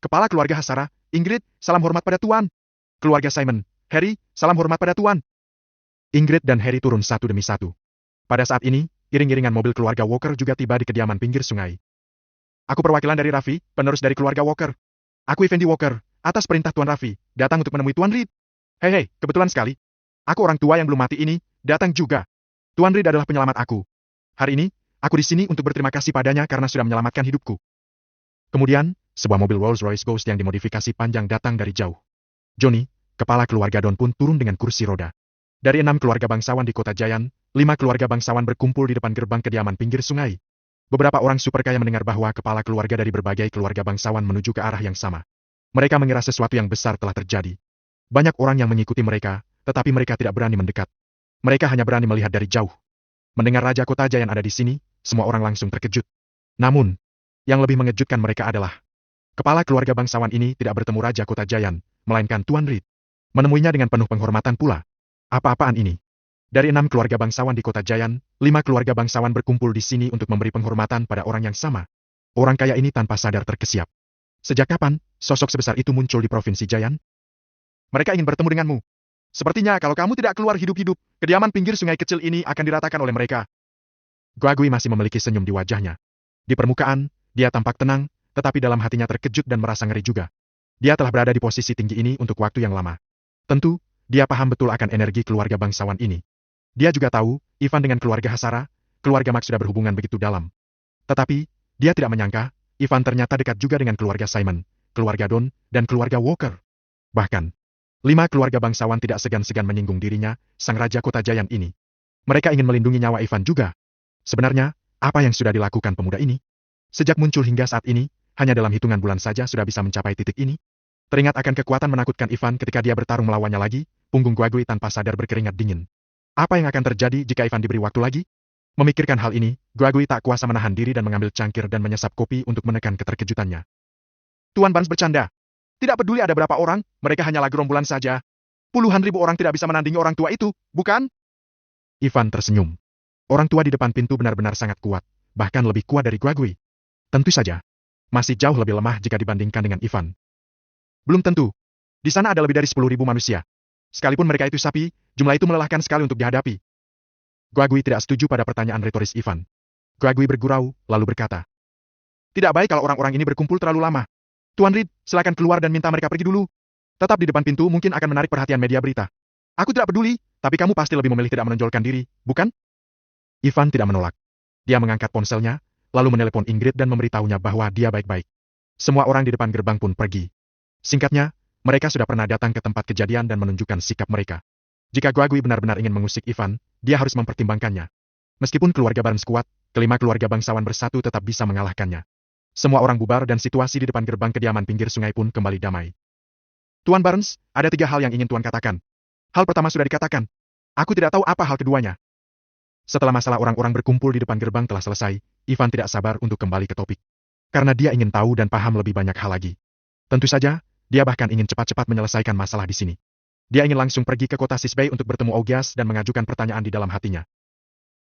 Kepala keluarga Hasara, Ingrid, salam hormat pada Tuan. Keluarga Simon, Harry, salam hormat pada Tuan. Ingrid dan Harry turun satu demi satu. Pada saat ini, iring-iringan mobil keluarga Walker juga tiba di kediaman pinggir sungai. Aku perwakilan dari Raffi, penerus dari keluarga Walker. Aku Effendi Walker, atas perintah Tuan Raffi, datang untuk menemui Tuan Reed. Hei, kebetulan sekali. Aku orang tua yang belum mati ini, datang juga. Tuan Reed adalah penyelamat aku. Hari ini, aku di sini untuk berterima kasih padanya karena sudah menyelamatkan hidupku. Kemudian, sebuah mobil Rolls-Royce Ghost yang dimodifikasi panjang datang dari jauh. Johnny, kepala keluarga Don pun turun dengan kursi roda. Dari 6 keluarga bangsawan di kota Giant, 5 keluarga bangsawan berkumpul di depan gerbang kediaman pinggir sungai. Beberapa orang super kaya mendengar bahwa kepala keluarga dari berbagai keluarga bangsawan menuju ke arah yang sama. Mereka mengira sesuatu yang besar telah terjadi. Banyak orang yang mengikuti mereka, tetapi mereka tidak berani mendekat. Mereka hanya berani melihat dari jauh. Mendengar Raja Kota Giant ada di sini, semua orang langsung terkejut. Namun, yang lebih mengejutkan mereka adalah kepala keluarga bangsawan ini tidak bertemu Raja Kota Giant, melainkan Tuan Reed. Menemuinya dengan penuh penghormatan pula. Apa-apaan ini? Dari 6 keluarga bangsawan di kota Giant, 5 keluarga bangsawan berkumpul di sini untuk memberi penghormatan pada orang yang sama. Orang kaya ini tanpa sadar terkesiap. Sejak kapan sosok sebesar itu muncul di provinsi Giant? Mereka ingin bertemu denganmu. Sepertinya kalau kamu tidak keluar hidup-hidup, kediaman pinggir sungai kecil ini akan diratakan oleh mereka. Guagui masih memiliki senyum di wajahnya. Di permukaan, dia tampak tenang, tetapi dalam hatinya terkejut dan merasa ngeri juga. Dia telah berada di posisi tinggi ini untuk waktu yang lama. Tentu, dia paham betul akan energi keluarga bangsawan ini. Dia juga tahu, Ivan dengan keluarga Hasara, keluarga Max sudah berhubungan begitu dalam. Tetapi, dia tidak menyangka, Ivan ternyata dekat juga dengan keluarga Simon, keluarga Don, dan keluarga Walker. Bahkan, 5 keluarga bangsawan tidak segan-segan menyinggung dirinya, sang raja kota Giant ini. Mereka ingin melindungi nyawa Ivan juga. Sebenarnya, apa yang sudah dilakukan pemuda ini? Sejak muncul hingga saat ini, hanya dalam hitungan bulan saja sudah bisa mencapai titik ini. Teringat akan kekuatan menakutkan Ivan ketika dia bertarung melawannya lagi, punggung Guagui tanpa sadar berkeringat dingin. Apa yang akan terjadi jika Ivan diberi waktu lagi? Memikirkan hal ini, Guagui tak kuasa menahan diri dan mengambil cangkir dan menyesap kopi untuk menekan keterkejutannya. Tuan Barnes bercanda. Tidak peduli ada berapa orang, mereka hanyalah gerombolan saja. Puluhan ribu orang tidak bisa menandingi orang tua itu, bukan? Ivan tersenyum. Orang tua di depan pintu benar-benar sangat kuat, bahkan lebih kuat dari Guagui. Tentu saja, masih jauh lebih lemah jika dibandingkan dengan Ivan. Belum tentu. Di sana ada lebih dari 10.000 manusia. Sekalipun mereka itu sapi, jumlah itu melelahkan sekali untuk dihadapi. Guagui tidak setuju pada pertanyaan retoris Ivan. Guagui bergurau, lalu berkata, "Tidak baik kalau orang-orang ini berkumpul terlalu lama. Tuan Reed, silakan keluar dan minta mereka pergi dulu. Tetap di depan pintu mungkin akan menarik perhatian media berita. Aku tidak peduli, tapi kamu pasti lebih memilih tidak menonjolkan diri, bukan?" Ivan tidak menolak. Dia mengangkat ponselnya, lalu menelepon Ingrid dan memberitahunya bahwa dia baik-baik. Semua orang di depan gerbang pun pergi. Singkatnya, mereka sudah pernah datang ke tempat kejadian dan menunjukkan sikap mereka. Jika Guagui benar-benar ingin mengusik Ivan, dia harus mempertimbangkannya. Meskipun keluarga Barnes kuat, kelima keluarga bangsawan bersatu tetap bisa mengalahkannya. Semua orang bubar dan situasi di depan gerbang kediaman pinggir sungai pun kembali damai. Tuan Barnes, ada 3 hal yang ingin Tuan katakan. Hal pertama sudah dikatakan. Aku tidak tahu apa hal keduanya. Setelah masalah orang-orang berkumpul di depan gerbang telah selesai, Ivan tidak sabar untuk kembali ke topik. Karena dia ingin tahu dan paham lebih banyak hal lagi. Tentu saja, dia bahkan ingin cepat-cepat menyelesaikan masalah di sini. Dia ingin langsung pergi ke kota Sisbei untuk bertemu Augias dan mengajukan pertanyaan di dalam hatinya.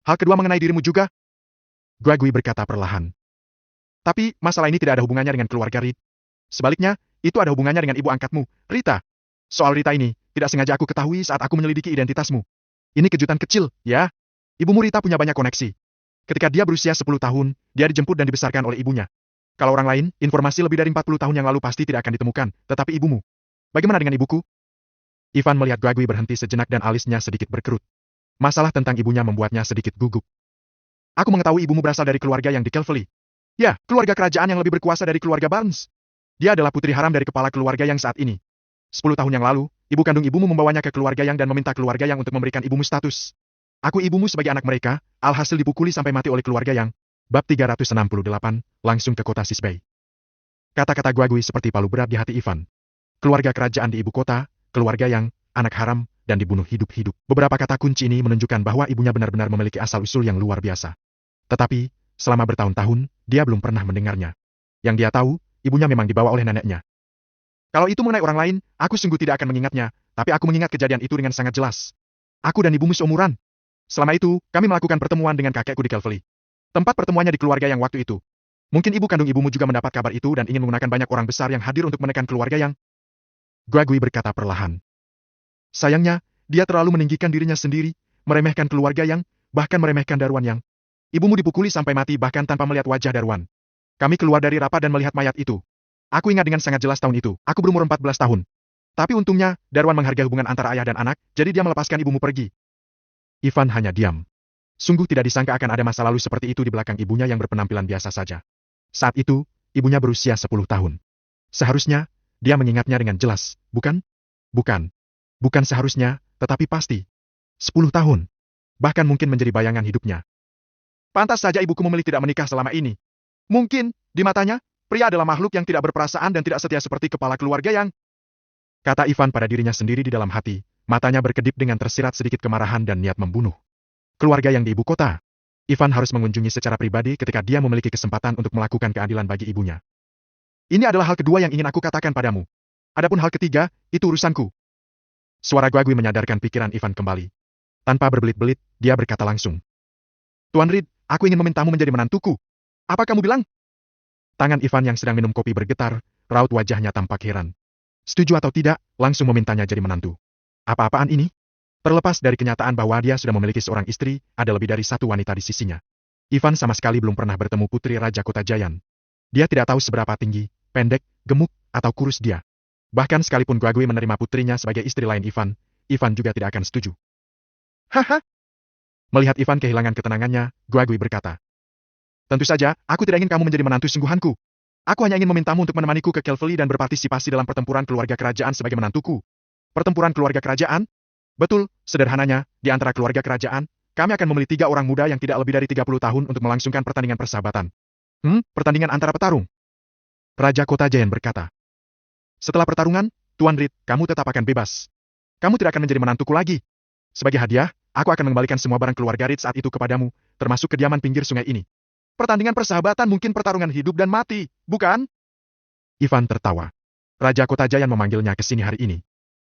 Hal kedua mengenai dirimu juga? Guagui berkata perlahan. Tapi, masalah ini tidak ada hubungannya dengan keluarga Reed. Sebaliknya, itu ada hubungannya dengan ibu angkatmu, Rita. Soal Rita ini, tidak sengaja aku ketahui saat aku menyelidiki identitasmu. Ini kejutan kecil, ya? Ibumu Rita punya banyak koneksi. Ketika dia berusia 10 tahun, dia dijemput dan dibesarkan oleh ibunya. Kalau orang lain, informasi lebih dari 40 tahun yang lalu pasti tidak akan ditemukan, tetapi ibumu. Bagaimana dengan ibuku? Ivan melihat Guagui berhenti sejenak dan alisnya sedikit berkerut. Masalah tentang ibunya membuatnya sedikit gugup. Aku mengetahui ibumu berasal dari keluarga yang di Kelvely. Ya, keluarga kerajaan yang lebih berkuasa dari keluarga Barnes. Dia adalah putri haram dari kepala keluarga yang saat ini. 10 tahun yang lalu, ibu kandung ibumu membawanya ke keluarga yang dan meminta keluarga yang untuk memberikan ibumu status. Aku ibumu sebagai anak mereka, alhasil dipukuli sampai mati oleh keluarga yang. Bab 368, langsung ke kota Sisbei. Kata-kata Guagui seperti palu berat di hati Ivan. Keluarga kerajaan di ibu kota, keluarga yang, anak haram, dan dibunuh hidup-hidup. Beberapa kata kunci ini menunjukkan bahwa ibunya benar-benar memiliki asal-usul yang luar biasa. Tetapi, selama bertahun-tahun, dia belum pernah mendengarnya. Yang dia tahu, ibunya memang dibawa oleh neneknya. Kalau itu mengenai orang lain, aku sungguh tidak akan mengingatnya, tapi aku mengingat kejadian itu dengan sangat jelas. Aku dan ibumu seumuran. Selama itu, kami melakukan pertemuan dengan kakekku di Kelvely. Tempat pertemuannya di keluarga yang waktu itu. Mungkin ibu kandung ibumu juga mendapat kabar itu dan ingin menggunakan banyak orang besar yang hadir untuk menekan keluarga yang. Guagui berkata perlahan. Sayangnya, dia terlalu meninggikan dirinya sendiri, meremehkan keluarga yang, bahkan meremehkan Darwan yang. Ibumu dipukuli sampai mati bahkan tanpa melihat wajah Darwan. Kami keluar dari rapat dan melihat mayat itu. Aku ingat dengan sangat jelas tahun itu, aku berumur 14 tahun. Tapi untungnya, Darwan menghargai hubungan antara ayah dan anak, jadi dia melepaskan ibumu pergi. Ivan hanya diam. Sungguh tidak disangka akan ada masa lalu seperti itu di belakang ibunya yang berpenampilan biasa saja. Saat itu, ibunya berusia 10 tahun. Seharusnya, dia mengingatnya dengan jelas, bukan? Bukan. Bukan seharusnya, tetapi pasti. 10 tahun. Bahkan mungkin menjadi bayangan hidupnya. Pantas saja ibuku memilih tidak menikah selama ini. Mungkin, di matanya, pria adalah makhluk yang tidak berperasaan dan tidak setia seperti kepala keluarga yang... Kata Ivan pada dirinya sendiri di dalam hati, matanya berkedip dengan tersirat sedikit kemarahan dan niat membunuh. Keluarga yang di ibu kota. Ivan harus mengunjungi secara pribadi ketika dia memiliki kesempatan untuk melakukan keadilan bagi ibunya. Ini adalah hal kedua yang ingin aku katakan padamu. Adapun hal ketiga, itu urusanku. Suara Guagui menyadarkan pikiran Ivan kembali. Tanpa berbelit-belit, dia berkata langsung. Tuan Reed, aku ingin memintamu menjadi menantuku. Apa kamu bilang? Tangan Ivan yang sedang minum kopi bergetar, raut wajahnya tampak heran. Setuju atau tidak, langsung memintanya jadi menantu. Apa-apaan ini? Terlepas dari kenyataan bahwa dia sudah memiliki seorang istri, ada lebih dari satu wanita di sisinya. Ivan sama sekali belum pernah bertemu putri Raja Kota Jayan. Dia tidak tahu seberapa tinggi, pendek, gemuk, atau kurus dia. Bahkan sekalipun Guagui menerima putrinya sebagai istri lain Ivan, Ivan juga tidak akan setuju. Haha. Melihat Ivan kehilangan ketenangannya, Guagui berkata. Tentu saja, aku tidak ingin kamu menjadi menantu sungguhanku. Aku hanya ingin memintamu untuk menemaniku ke Kelveli dan berpartisipasi dalam pertempuran keluarga kerajaan sebagai menantuku. Pertempuran keluarga kerajaan? Betul, sederhananya, di antara keluarga kerajaan, kami akan memilih 3 orang muda yang tidak lebih dari 30 tahun untuk melangsungkan pertandingan persahabatan. Pertandingan antara petarung? Raja Kota Jayan berkata. Setelah pertarungan, Tuan Reed, kamu tetap akan bebas. Kamu tidak akan menjadi menantuku lagi. Sebagai hadiah, aku akan mengembalikan semua barang keluarga Reed saat itu kepadamu, termasuk kediaman pinggir sungai ini. Pertandingan persahabatan mungkin pertarungan hidup dan mati, bukan? Ivan tertawa. Raja Kota Jayan memanggilnya ke sini hari ini.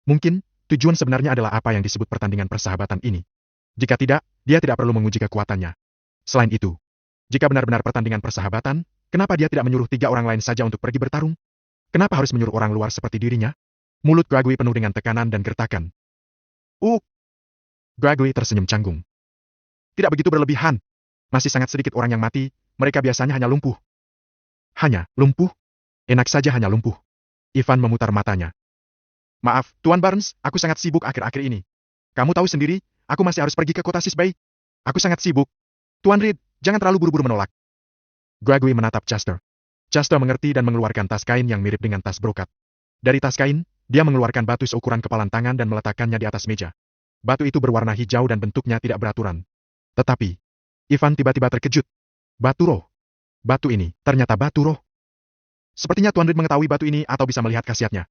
Mungkin, tujuan sebenarnya adalah apa yang disebut pertandingan persahabatan ini. Jika tidak, dia tidak perlu menguji kekuatannya. Selain itu, jika benar-benar pertandingan persahabatan, kenapa dia tidak menyuruh 3 orang lain saja untuk pergi bertarung? Kenapa harus menyuruh orang luar seperti dirinya? Mulut Guagui penuh dengan tekanan dan gertakan. Guagui tersenyum canggung. Tidak begitu berlebihan. Masih sangat sedikit orang yang mati, mereka biasanya hanya lumpuh. Hanya lumpuh? Enak saja hanya lumpuh. Ivan memutar matanya. Maaf, Tuan Barnes, aku sangat sibuk akhir-akhir ini. Kamu tahu sendiri, aku masih harus pergi ke kota Sisbay. Aku sangat sibuk. Tuan Reed, jangan terlalu buru-buru menolak. Guagui menatap Chester. Chester mengerti dan mengeluarkan tas kain yang mirip dengan tas brokat. Dari tas kain, dia mengeluarkan batu seukuran kepalan tangan dan meletakkannya di atas meja. Batu itu berwarna hijau dan bentuknya tidak beraturan. Tetapi, Ivan tiba-tiba terkejut. Batu roh. Batu ini, ternyata batu roh. Sepertinya Tuan Reed mengetahui batu ini atau bisa melihat khasiatnya.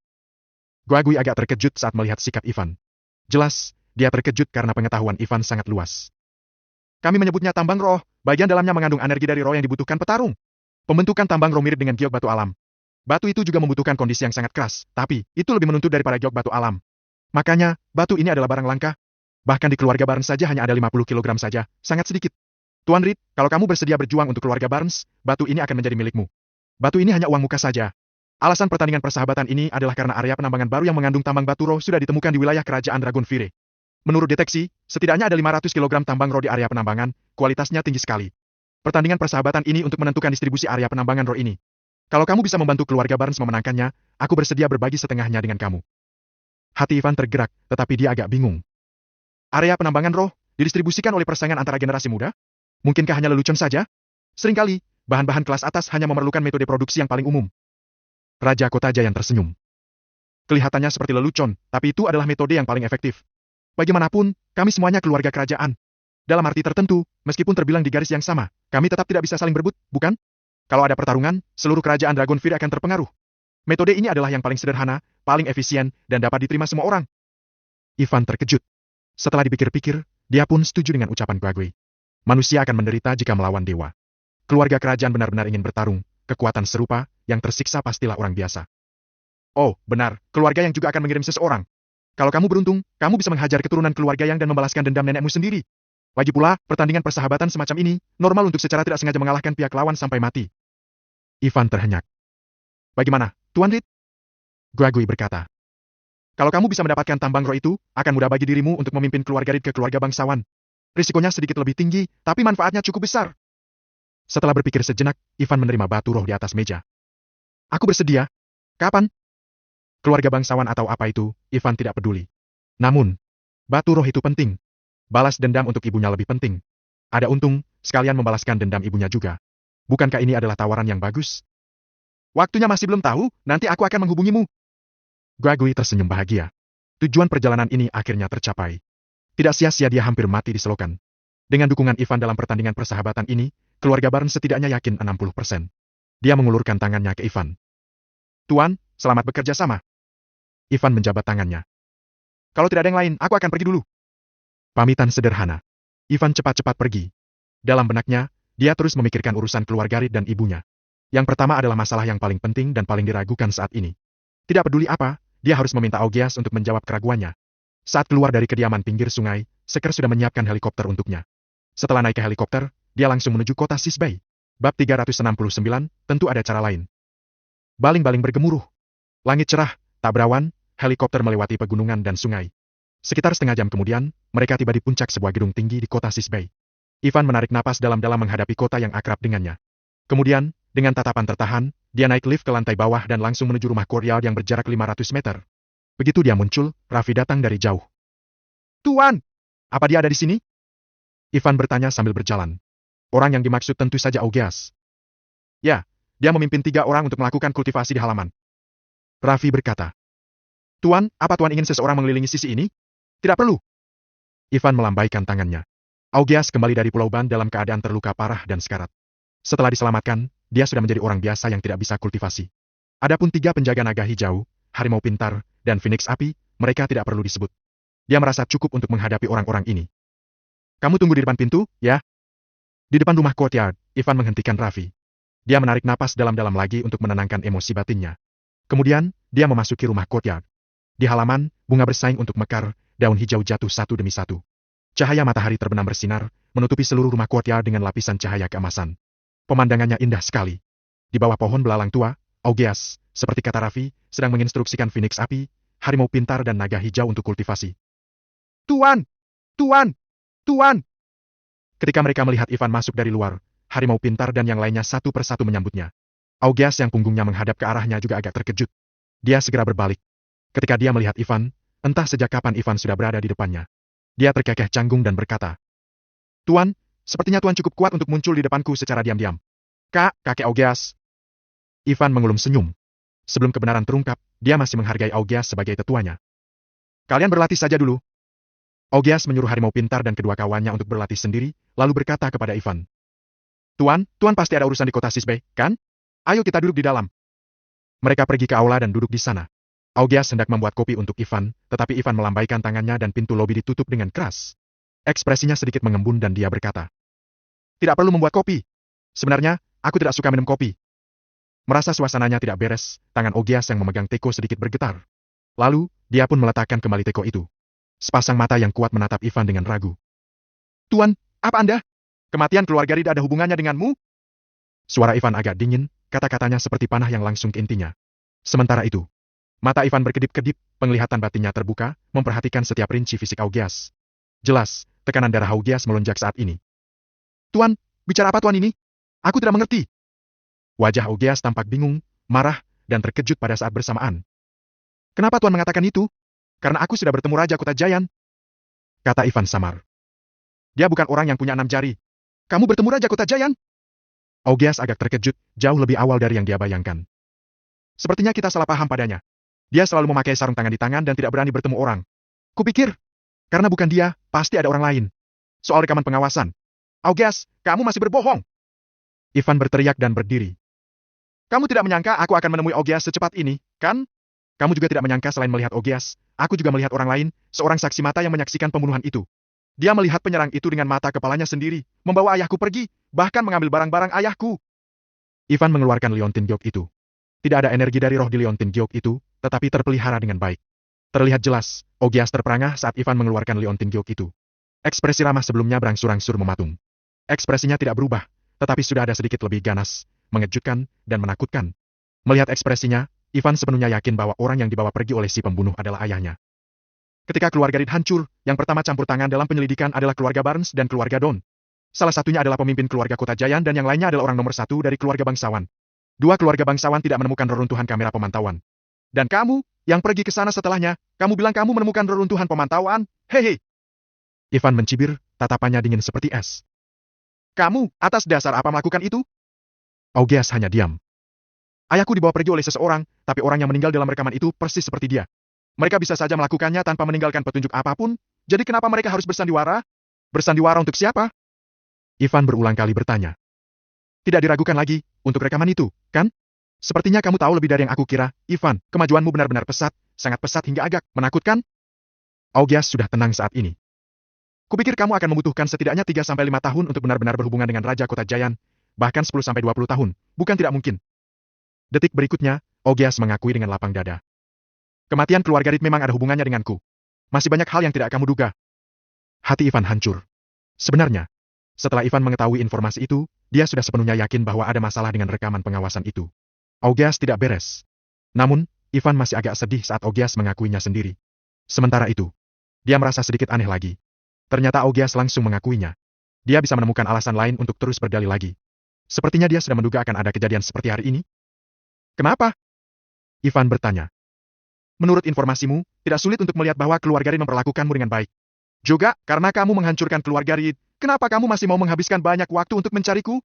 Guagui agak terkejut saat melihat sikap Ivan. Jelas, dia terkejut karena pengetahuan Ivan sangat luas. Kami menyebutnya tambang roh, bagian dalamnya mengandung energi dari roh yang dibutuhkan petarung. Pembentukan tambang roh mirip dengan giok batu alam. Batu itu juga membutuhkan kondisi yang sangat keras, tapi itu lebih menuntut daripada giok batu alam. Makanya, batu ini adalah barang langka. Bahkan di keluarga Barnes saja hanya ada 50 kg saja, sangat sedikit. Tuan Reed, kalau kamu bersedia berjuang untuk keluarga Barnes, batu ini akan menjadi milikmu. Batu ini hanya uang muka saja. Alasan pertandingan persahabatan ini adalah karena area penambangan baru yang mengandung tambang batu roh sudah ditemukan di wilayah kerajaan Dragonfire. Menurut deteksi, setidaknya ada 500 kg tambang roh di area penambangan, kualitasnya tinggi sekali. Pertandingan persahabatan ini untuk menentukan distribusi area penambangan roh ini. Kalau kamu bisa membantu keluarga Barnes memenangkannya, aku bersedia berbagi setengahnya dengan kamu. Hati Ivan tergerak, tetapi dia agak bingung. Area penambangan roh didistribusikan oleh persaingan antara generasi muda? Mungkinkah hanya lelucon saja? Seringkali, bahan-bahan kelas atas hanya memerlukan metode produksi yang paling umum. Raja Kota Jayan tersenyum. Kelihatannya seperti lelucon, tapi itu adalah metode yang paling efektif. Bagaimanapun, kami semuanya keluarga kerajaan. Dalam arti tertentu, meskipun terbilang di garis yang sama, kami tetap tidak bisa saling berebut, bukan? Kalau ada pertarungan, seluruh kerajaan Dragonfire akan terpengaruh. Metode ini adalah yang paling sederhana, paling efisien, dan dapat diterima semua orang. Ivan terkejut. Setelah dipikir-pikir, dia pun setuju dengan ucapan Guagui. Manusia akan menderita jika melawan dewa. Keluarga kerajaan benar-benar ingin bertarung, kekuatan serupa, yang tersiksa pastilah orang biasa. Oh, benar, keluarga yang juga akan mengirim seseorang. Kalau kamu beruntung, kamu bisa menghajar keturunan keluarga yang dan membalaskan dendam nenekmu sendiri. Lagi pula, pertandingan persahabatan semacam ini, normal untuk secara tidak sengaja mengalahkan pihak lawan sampai mati. Ivan terhenyak. Bagaimana, Tuan Reed? Guagui berkata. Kalau kamu bisa mendapatkan tambang roh itu, akan mudah bagi dirimu untuk memimpin keluarga Reed ke keluarga bangsawan. Risikonya sedikit lebih tinggi, tapi manfaatnya cukup besar. Setelah berpikir sejenak, Ivan menerima batu roh di atas meja. Aku bersedia. Kapan? Keluarga bangsawan atau apa itu, Ivan tidak peduli. Namun, batu roh itu penting. Balas dendam untuk ibunya lebih penting. Ada untung, sekalian membalaskan dendam ibunya juga. Bukankah ini adalah tawaran yang bagus? Waktunya masih belum tahu, nanti aku akan menghubungimu. Guagui tersenyum bahagia. Tujuan perjalanan ini akhirnya tercapai. Tidak sia-sia dia hampir mati di selokan. Dengan dukungan Ivan dalam pertandingan persahabatan ini, keluarga Barnes setidaknya yakin 60%. Dia mengulurkan tangannya ke Ivan. Tuan, selamat bekerja sama. Ivan menjabat tangannya. Kalau tidak ada yang lain, aku akan pergi dulu. Pamitan sederhana. Ivan cepat-cepat pergi. Dalam benaknya, dia terus memikirkan urusan keluarga Reed dan ibunya. Yang pertama adalah masalah yang paling penting dan paling diragukan saat ini. Tidak peduli apa, dia harus meminta Augias untuk menjawab keraguannya. Saat keluar dari kediaman pinggir sungai, Seker sudah menyiapkan helikopter untuknya. Setelah naik ke helikopter, dia langsung menuju kota Sisbay. Bab 369, tentu ada cara lain. Baling-baling bergemuruh. Langit cerah, tak berawan, helikopter melewati pegunungan dan sungai. Sekitar setengah jam kemudian, mereka tiba di puncak sebuah gedung tinggi di kota Sisbay. Ivan menarik napas dalam-dalam menghadapi kota yang akrab dengannya. Kemudian, dengan tatapan tertahan, dia naik lift ke lantai bawah dan langsung menuju rumah courtyard yang berjarak 500 meter. Begitu dia muncul, Raffi datang dari jauh. Tuan! Apa dia ada di sini? Ivan bertanya sambil berjalan. Orang yang dimaksud tentu saja Augias. Ya, dia memimpin 3 orang untuk melakukan kultivasi di halaman. Raffi berkata. Tuan, apa Tuan ingin seseorang mengelilingi sisi ini? Tidak perlu. Ivan melambaikan tangannya. Augias kembali dari Pulau Ban dalam keadaan terluka parah dan sekarat. Setelah diselamatkan, dia sudah menjadi orang biasa yang tidak bisa kultivasi. Adapun 3 penjaga naga hijau, harimau pintar, dan Phoenix api, mereka tidak perlu disebut. Dia merasa cukup untuk menghadapi orang-orang ini. Kamu tunggu di depan pintu, ya? Di depan rumah courtyard, Ivan menghentikan Raffi. Dia menarik napas dalam-dalam lagi untuk menenangkan emosi batinnya. Kemudian, dia memasuki rumah courtyard. Di halaman, bunga bersaing untuk mekar, daun hijau jatuh satu demi satu. Cahaya matahari terbenam bersinar, menutupi seluruh rumah courtyard dengan lapisan cahaya keemasan. Pemandangannya indah sekali. Di bawah pohon belalang tua, Augias, seperti kata Raffi, sedang menginstruksikan Phoenix api, harimau pintar dan naga hijau untuk kultivasi. Tuan! Tuan! Tuan! Ketika mereka melihat Ivan masuk dari luar, harimau pintar dan yang lainnya satu persatu menyambutnya. Augias yang punggungnya menghadap ke arahnya juga agak terkejut. Dia segera berbalik. Ketika dia melihat Ivan, entah sejak kapan Ivan sudah berada di depannya. Dia terkekeh canggung dan berkata, Tuan, sepertinya Tuan cukup kuat untuk muncul di depanku secara diam-diam. Kakek Augias. Ivan mengulum senyum. Sebelum kebenaran terungkap, dia masih menghargai Augias sebagai tetuanya. Kalian berlatih saja dulu. Augias menyuruh harimau pintar dan kedua kawannya untuk berlatih sendiri, lalu berkata kepada Ivan. Tuan pasti ada urusan di kota Sisbay, kan? Ayo kita duduk di dalam. Mereka pergi ke aula dan duduk di sana. Augias hendak membuat kopi untuk Ivan, tetapi Ivan melambaikan tangannya dan pintu lobi ditutup dengan keras. Ekspresinya sedikit mengembun dan dia berkata. Tidak perlu membuat kopi. Sebenarnya, aku tidak suka minum kopi. Merasa suasananya tidak beres, tangan Augias yang memegang teko sedikit bergetar. Lalu, dia pun meletakkan kembali teko itu. Sepasang mata yang kuat menatap Ivan dengan ragu. Tuan, apa Anda? Kematian keluarga Reed ada hubungannya denganmu? Suara Ivan agak dingin, kata-katanya seperti panah yang langsung ke intinya. Sementara itu, mata Ivan berkedip-kedip, penglihatan batinnya terbuka, memperhatikan setiap rinci fisik Augias. Jelas, tekanan darah Augias melonjak saat ini. Tuan, bicara apa Tuan ini? Aku tidak mengerti. Wajah Augias tampak bingung, marah, dan terkejut pada saat bersamaan. Kenapa Tuan mengatakan itu? Karena aku sudah bertemu Raja Kota Giant. Kata Ivan samar. Dia bukan orang yang punya 6 jari. Kamu bertemu Raja Kota Giant? Augias agak terkejut, jauh lebih awal dari yang dia bayangkan. Sepertinya kita salah paham padanya. Dia selalu memakai sarung tangan di tangan dan tidak berani bertemu orang. Kupikir, karena bukan dia, pasti ada orang lain. Soal rekaman pengawasan. Augias, kamu masih berbohong. Ivan berteriak dan berdiri. Kamu tidak menyangka aku akan menemui Augias secepat ini, kan? Kamu juga tidak menyangka selain melihat Augias, aku juga melihat orang lain, seorang saksi mata yang menyaksikan pembunuhan itu. Dia melihat penyerang itu dengan mata kepalanya sendiri, membawa ayahku pergi, bahkan mengambil barang-barang ayahku. Ivan mengeluarkan liontin giok itu. Tidak ada energi dari roh di liontin giok itu, tetapi terpelihara dengan baik. Terlihat jelas, Augias terperangah saat Ivan mengeluarkan liontin giok itu. Ekspresi ramah sebelumnya berangsur-angsur mematung. Ekspresinya tidak berubah, tetapi sudah ada sedikit lebih ganas, mengejutkan, dan menakutkan. Melihat ekspresinya, Ivan sepenuhnya yakin bahwa orang yang dibawa pergi oleh si pembunuh adalah ayahnya. Ketika keluarga Reed hancur, yang pertama campur tangan dalam penyelidikan adalah keluarga Barnes dan keluarga Don. Salah satunya adalah pemimpin keluarga Kota Giant dan yang lainnya adalah orang nomor 1 dari keluarga bangsawan. 2 keluarga bangsawan tidak menemukan reruntuhan kamera pemantauan. Dan kamu, yang pergi ke sana setelahnya, kamu bilang kamu menemukan reruntuhan pemantauan? Hehe. Ivan mencibir, tatapannya dingin seperti es. Kamu, atas dasar apa melakukan itu? Augias hanya diam. Ayahku dibawa pergi oleh seseorang, tapi orang yang meninggal dalam rekaman itu persis seperti dia. Mereka bisa saja melakukannya tanpa meninggalkan petunjuk apapun, jadi kenapa mereka harus bersandiwara? Bersandiwara untuk siapa? Ivan berulang kali bertanya. Tidak diragukan lagi, untuk rekaman itu, kan? Sepertinya kamu tahu lebih dari yang aku kira, Ivan, kemajuanmu benar-benar pesat, sangat pesat hingga agak menakutkan. Augias sudah tenang saat ini. Kupikir kamu akan membutuhkan setidaknya 3-5 tahun untuk benar-benar berhubungan dengan Raja Kota Giant, bahkan 10-20 tahun, bukan tidak mungkin. Detik berikutnya, Augias mengakui dengan lapang dada. Kematian keluarga Reed memang ada hubungannya denganku. Masih banyak hal yang tidak kamu duga. Hati Ivan hancur. Sebenarnya, setelah Ivan mengetahui informasi itu, dia sudah sepenuhnya yakin bahwa ada masalah dengan rekaman pengawasan itu. Augias tidak beres. Namun, Ivan masih agak sedih saat Augias mengakuinya sendiri. Sementara itu, dia merasa sedikit aneh lagi. Ternyata Augias langsung mengakuinya. Dia bisa menemukan alasan lain untuk terus berdalih lagi. Sepertinya dia sudah menduga akan ada kejadian seperti hari ini. Kenapa? Ivan bertanya. Menurut informasimu, tidak sulit untuk melihat bahwa keluarga Reed memperlakukanmu dengan baik. Juga, karena kamu menghancurkan keluarga Reed, kenapa kamu masih mau menghabiskan banyak waktu untuk mencariku?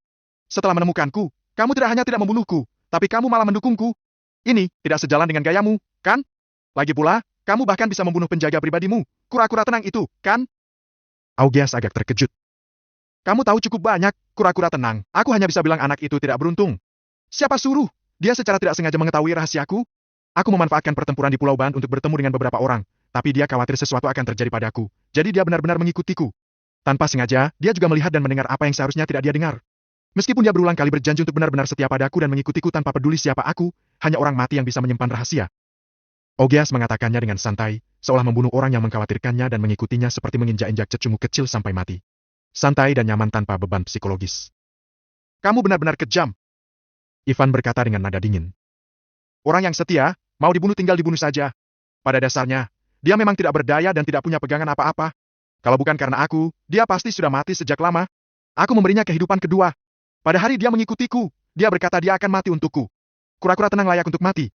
Setelah menemukanku, kamu tidak hanya tidak membunuhku, tapi kamu malah mendukungku. Ini tidak sejalan dengan gayamu, kan? Lagi pula, kamu bahkan bisa membunuh penjaga pribadimu, kura-kura tenang itu, kan? Augias agak terkejut. Kamu tahu cukup banyak, kura-kura tenang. Aku hanya bisa bilang anak itu tidak beruntung. Siapa suruh? Dia secara tidak sengaja mengetahui rahasiaku. Aku memanfaatkan pertempuran di Pulau Band untuk bertemu dengan beberapa orang, tapi dia khawatir sesuatu akan terjadi padaku. Jadi dia benar-benar mengikutiku. Tanpa sengaja, dia juga melihat dan mendengar apa yang seharusnya tidak dia dengar. Meskipun dia berulang kali berjanji untuk benar-benar setia padaku dan mengikutiku tanpa peduli siapa aku, hanya orang mati yang bisa menyimpan rahasia. Augias mengatakannya dengan santai, seolah membunuh orang yang mengkhawatirkannya dan mengikutinya seperti menginjak-injak cecungu kecil sampai mati. Santai dan nyaman tanpa beban psikologis. Kamu benar-benar kejam. Ivan berkata dengan nada dingin. Orang yang setia, mau dibunuh tinggal dibunuh saja. Pada dasarnya, dia memang tidak berdaya dan tidak punya pegangan apa-apa. Kalau bukan karena aku, dia pasti sudah mati sejak lama. Aku memberinya kehidupan kedua. Pada hari dia mengikutiku, dia berkata dia akan mati untukku. Kura-kura tenang layak untuk mati.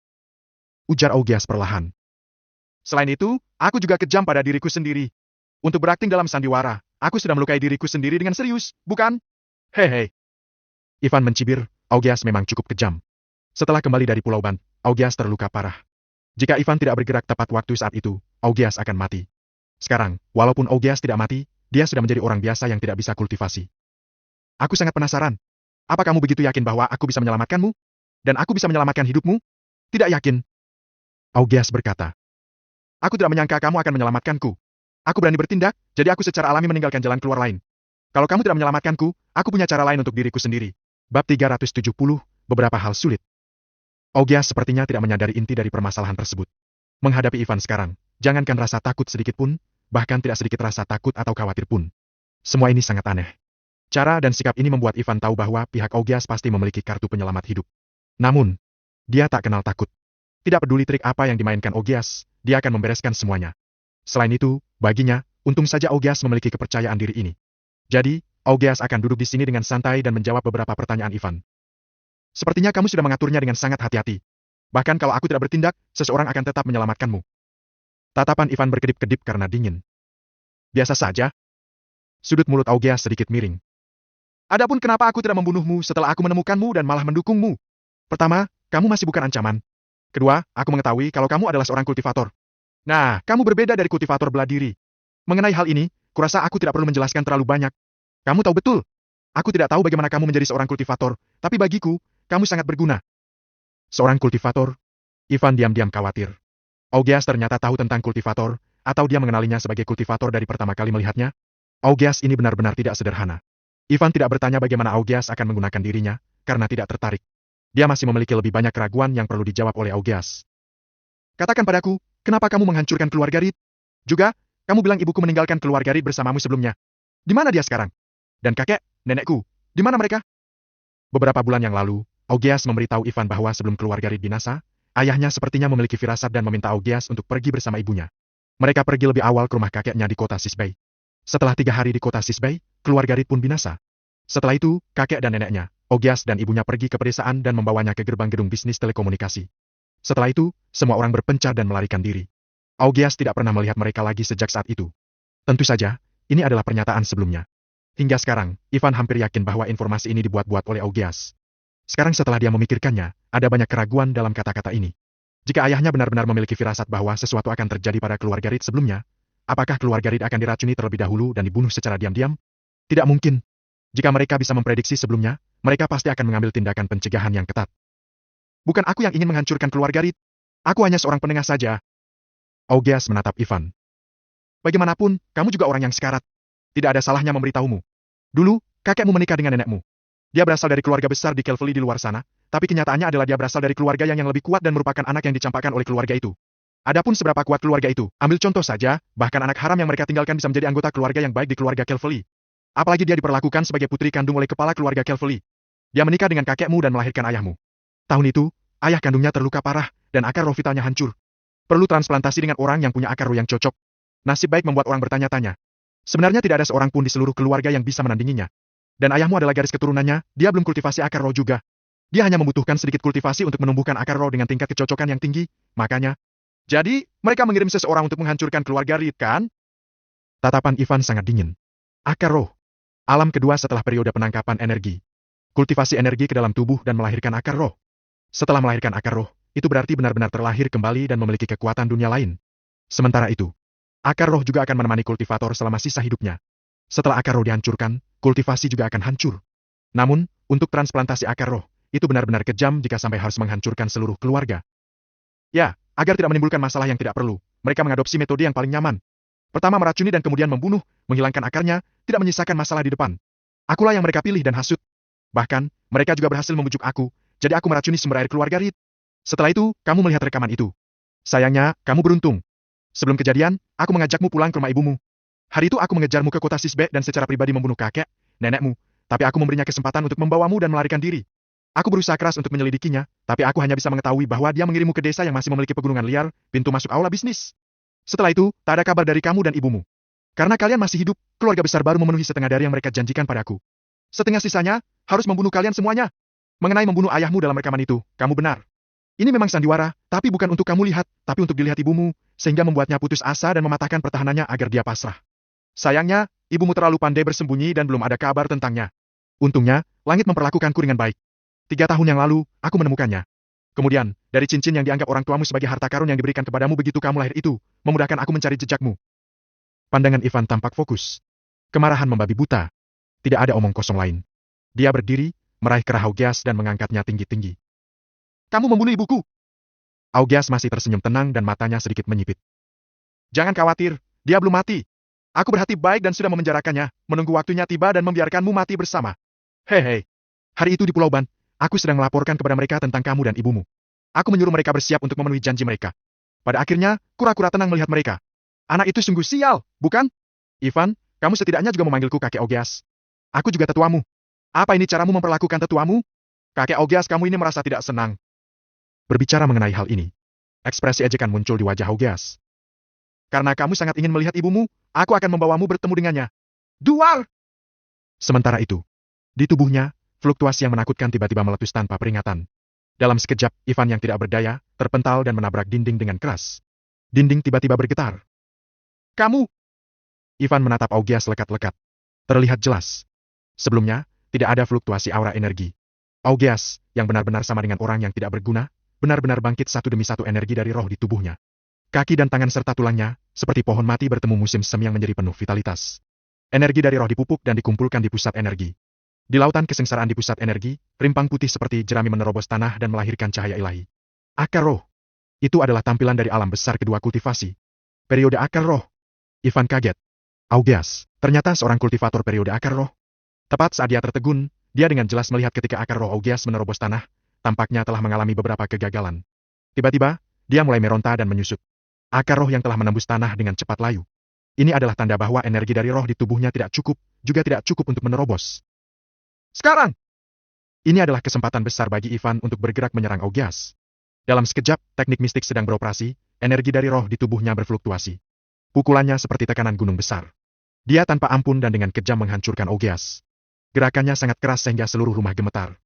Ujar Augias perlahan. Selain itu, aku juga kejam pada diriku sendiri. Untuk berakting dalam sandiwara, aku sudah melukai diriku sendiri dengan serius, bukan? Hehe. Ivan mencibir, Augias memang cukup kejam. Setelah kembali dari Pulau Band, Augias terluka parah. Jika Ivan tidak bergerak tepat waktu saat itu, Augias akan mati. Sekarang, walaupun Augias tidak mati, dia sudah menjadi orang biasa yang tidak bisa kultivasi. Aku sangat penasaran. Apa kamu begitu yakin bahwa aku bisa menyelamatkanmu? Dan aku bisa menyelamatkan hidupmu? Tidak yakin. Augias berkata. Aku tidak menyangka kamu akan menyelamatkanku. Aku berani bertindak, jadi aku secara alami meninggalkan jalan keluar lain. Kalau kamu tidak menyelamatkanku, aku punya cara lain untuk diriku sendiri. Bab 370, beberapa hal sulit. Augias sepertinya tidak menyadari inti dari permasalahan tersebut. Menghadapi Ivan sekarang, jangankan rasa takut sedikit pun, bahkan tidak sedikit rasa takut atau khawatir pun. Semua ini sangat aneh. Cara dan sikap ini membuat Ivan tahu bahwa pihak Augias pasti memiliki kartu penyelamat hidup. Namun, dia tak kenal takut. Tidak peduli trik apa yang dimainkan Augias, dia akan membereskan semuanya. Selain itu, baginya, untung saja Augias memiliki kepercayaan diri ini. Jadi, Augias akan duduk di sini dengan santai dan menjawab beberapa pertanyaan Ivan. Sepertinya kamu sudah mengaturnya dengan sangat hati-hati. Bahkan kalau aku tidak bertindak, seseorang akan tetap menyelamatkanmu. Tatapan Ivan berkedip-kedip karena dingin. Biasa saja. Sudut mulut Augias sedikit miring. Adapun kenapa aku tidak membunuhmu setelah aku menemukanmu dan malah mendukungmu? Pertama, kamu masih bukan ancaman. Kedua, aku mengetahui kalau kamu adalah seorang kultivator. Nah, kamu berbeda dari kultivator bela diri. Mengenai hal ini, kurasa aku tidak perlu menjelaskan terlalu banyak. Kamu tahu betul. Aku tidak tahu bagaimana kamu menjadi seorang kultivator, tapi bagiku, kamu sangat berguna. Seorang kultivator? Ivan diam-diam khawatir. Augias ternyata tahu tentang kultivator, atau dia mengenalinya sebagai kultivator dari pertama kali melihatnya? Augias ini benar-benar tidak sederhana. Ivan tidak bertanya bagaimana Augias akan menggunakan dirinya, karena tidak tertarik. Dia masih memiliki lebih banyak keraguan yang perlu dijawab oleh Augias. Katakan padaku, kenapa kamu menghancurkan keluarga Reed? Juga, kamu bilang ibuku meninggalkan keluarga Reed bersamamu sebelumnya. Di mana dia sekarang? Dan kakek, nenekku, di mana mereka? Beberapa bulan yang lalu, Augias memberitahu Ivan bahwa sebelum keluarga Reed binasa, ayahnya sepertinya memiliki firasat dan meminta Augias untuk pergi bersama ibunya. Mereka pergi lebih awal ke rumah kakeknya di kota Sisbay. Setelah 3 hari di kota Sisbay, keluarga Reed pun binasa. Setelah itu, kakek dan neneknya, Augias dan ibunya pergi ke pedesaan dan membawanya ke gerbang gedung bisnis telekomunikasi. Setelah itu, semua orang berpencar dan melarikan diri. Augias tidak pernah melihat mereka lagi sejak saat itu. Tentu saja, ini adalah pernyataan sebelumnya. Hingga sekarang, Ivan hampir yakin bahwa informasi ini dibuat-buat oleh Augias. Sekarang setelah dia memikirkannya, ada banyak keraguan dalam kata-kata ini. Jika ayahnya benar-benar memiliki firasat bahwa sesuatu akan terjadi pada keluarga Reed sebelumnya, apakah keluarga Reed akan diracuni terlebih dahulu dan dibunuh secara diam-diam? Tidak mungkin. Jika mereka bisa memprediksi sebelumnya, mereka pasti akan mengambil tindakan pencegahan yang ketat. Bukan aku yang ingin menghancurkan keluarga Reed. Aku hanya seorang penengah saja. Augeas menatap Ivan. Bagaimanapun, kamu juga orang yang sekarat. Tidak ada salahnya memberitahumu. Dulu, kakekmu menikah dengan nenekmu. Dia berasal dari keluarga besar di Kelveli di luar sana, tapi kenyataannya adalah dia berasal dari keluarga yang lebih kuat dan merupakan anak yang dicampakkan oleh keluarga itu. Adapun seberapa kuat keluarga itu, ambil contoh saja, bahkan anak haram yang mereka tinggalkan bisa menjadi anggota keluarga yang baik di keluarga Kelveli. Apalagi dia diperlakukan sebagai putri kandung oleh kepala keluarga Kelveli. Dia menikah dengan kakekmu dan melahirkan ayahmu. Tahun itu, ayah kandungnya terluka parah, dan akar roh vitalnya hancur. Perlu transplantasi dengan orang yang punya akar roh yang cocok. Nasib baik membuat orang bertanya-tanya. Sebenarnya tidak ada seorang pun di seluruh keluarga yang bisa menandinginya. Dan ayahmu adalah garis keturunannya, dia belum kultivasi akar roh juga. Dia hanya membutuhkan sedikit kultivasi untuk menumbuhkan akar roh dengan tingkat kecocokan yang tinggi, makanya. Jadi, mereka mengirim seseorang untuk menghancurkan keluarga Reed, kan? Tatapan Ivan sangat dingin. Akar roh. Alam kedua setelah periode penangkapan energi. Kultivasi energi ke dalam tubuh dan melahirkan akar roh. Setelah melahirkan akar roh, itu berarti benar-benar terlahir kembali dan memiliki kekuatan dunia lain. Sementara itu, akar roh juga akan menemani kultivator selama sisa hidupnya. Setelah akar roh dihancurkan, kultivasi juga akan hancur. Namun, untuk transplantasi akar roh, itu benar-benar kejam jika sampai harus menghancurkan seluruh keluarga. Ya, agar tidak menimbulkan masalah yang tidak perlu, mereka mengadopsi metode yang paling nyaman. Pertama meracuni dan kemudian membunuh, menghilangkan akarnya, tidak menyisakan masalah di depan. Akulah yang mereka pilih dan hasut. Bahkan, mereka juga berhasil membujuk aku, jadi aku meracuni sumber air keluarga Reed. Setelah itu, kamu melihat rekaman itu. Sayangnya, kamu beruntung. Sebelum kejadian, aku mengajakmu pulang ke rumah ibumu. Hari itu aku mengejarmu ke kota Sisbe dan secara pribadi membunuh kakek, nenekmu, tapi aku memberinya kesempatan untuk membawamu dan melarikan diri. Aku berusaha keras untuk menyelidikinya, tapi aku hanya bisa mengetahui bahwa dia mengirimmu ke desa yang masih memiliki pegunungan liar, pintu masuk aula bisnis. Setelah itu, tak ada kabar dari kamu dan ibumu. Karena kalian masih hidup, keluarga besar baru memenuhi setengah dari yang mereka janjikan padaku. Setengah sisanya, harus membunuh kalian semuanya. Mengenai membunuh ayahmu dalam rekaman itu, kamu benar. Ini memang sandiwara, tapi bukan untuk kamu lihat, tapi untuk dilihat ibumu, sehingga membuatnya putus asa dan mematahkan pertahanannya agar dia pasrah. Sayangnya, ibumu terlalu pandai bersembunyi dan belum ada kabar tentangnya. Untungnya, langit memperlakukanku dengan baik. 3 tahun yang lalu, aku menemukannya. Kemudian, dari cincin yang dianggap orang tuamu sebagai harta karun yang diberikan kepadamu begitu kamu lahir itu, memudahkan aku mencari jejakmu. Pandangan Ivan tampak fokus. Kemarahan membabi buta. Tidak ada omong kosong lain. Dia berdiri, meraih kerah Augeas dan mengangkatnya tinggi-tinggi. Kamu membunuh ibuku! Augeas masih tersenyum tenang dan matanya sedikit menyipit. Jangan khawatir, dia belum mati. Aku berhati baik dan sudah memenjarakannya, menunggu waktunya tiba dan membiarkanmu mati bersama. Hei. Hari itu di Pulau Ban, aku sedang melaporkan kepada mereka tentang kamu dan ibumu. Aku menyuruh mereka bersiap untuk memenuhi janji mereka. Pada akhirnya, kura-kura tenang melihat mereka. Anak itu sungguh sial, bukan? Ivan, kamu setidaknya juga memanggilku kakek Augeas. Aku juga tetuamu. Apa ini caramu memperlakukan tetuamu? Kakek Augeas kamu ini merasa tidak senang. Berbicara mengenai hal ini, ekspresi ejekan muncul di wajah Augeas. Karena kamu sangat ingin melihat ibumu, aku akan membawamu bertemu dengannya. Duar! Sementara itu, di tubuhnya, fluktuasi yang menakutkan tiba-tiba meletus tanpa peringatan. Dalam sekejap, Ivan yang tidak berdaya, terpental dan menabrak dinding dengan keras. Dinding tiba-tiba bergetar. Kamu! Ivan menatap Augeas lekat-lekat. Terlihat jelas. Sebelumnya, tidak ada fluktuasi aura energi. Augeas, yang benar-benar sama dengan orang yang tidak berguna, benar-benar bangkit satu demi satu energi dari roh di tubuhnya. Kaki dan tangan serta tulangnya, seperti pohon mati bertemu musim semi yang menjadi penuh vitalitas. Energi dari roh dipupuk dan dikumpulkan di pusat energi. Di lautan kesengsaraan di pusat energi, rimpang putih seperti jerami menerobos tanah dan melahirkan cahaya ilahi. Akar roh. Itu adalah tampilan dari alam besar kedua kultivasi. Periode akar roh. Ivan kaget. Augeas, ternyata seorang kultivator periode akar roh. Tepat saat dia tertegun, dia dengan jelas melihat ketika akar roh Augeas menerobos tanah, tampaknya telah mengalami beberapa kegagalan. Tiba-tiba, dia mulai meronta dan menyusut. Akar roh yang telah menembus tanah dengan cepat layu. Ini adalah tanda bahwa energi dari roh di tubuhnya tidak cukup, juga tidak cukup untuk menerobos. Sekarang! Ini adalah kesempatan besar bagi Ivan untuk bergerak menyerang Augeas. Dalam sekejap, teknik mistik sedang beroperasi, energi dari roh di tubuhnya berfluktuasi. Pukulannya seperti tekanan gunung besar. Dia tanpa ampun dan dengan kejam menghancurkan Augeas. Gerakannya sangat keras sehingga seluruh rumah gemetar.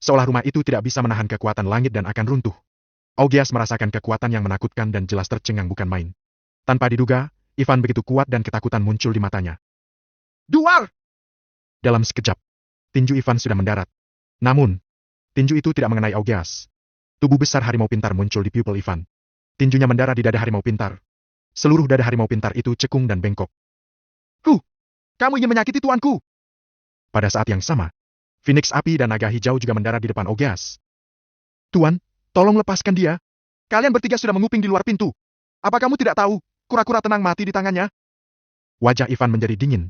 Seolah rumah itu tidak bisa menahan kekuatan langit dan akan runtuh. Augeas merasakan kekuatan yang menakutkan dan jelas tercengang bukan main. Tanpa diduga, Ivan begitu kuat dan ketakutan muncul di matanya. Duar! Dalam sekejap, tinju Ivan sudah mendarat. Namun, tinju itu tidak mengenai Augeas. Tubuh besar harimau pintar muncul di pupil Ivan. Tinjunya mendarah di dada harimau pintar. Seluruh dada harimau pintar itu cekung dan bengkok. Huh! Kamu ingin menyakiti tuanku! Pada saat yang sama, Phoenix api dan naga hijau juga mendarat di depan Ogeas. Tuan, tolong lepaskan dia. Kalian bertiga sudah menguping di luar pintu. Apa kamu tidak tahu, kura-kura tenang mati di tangannya? Wajah Ivan menjadi dingin.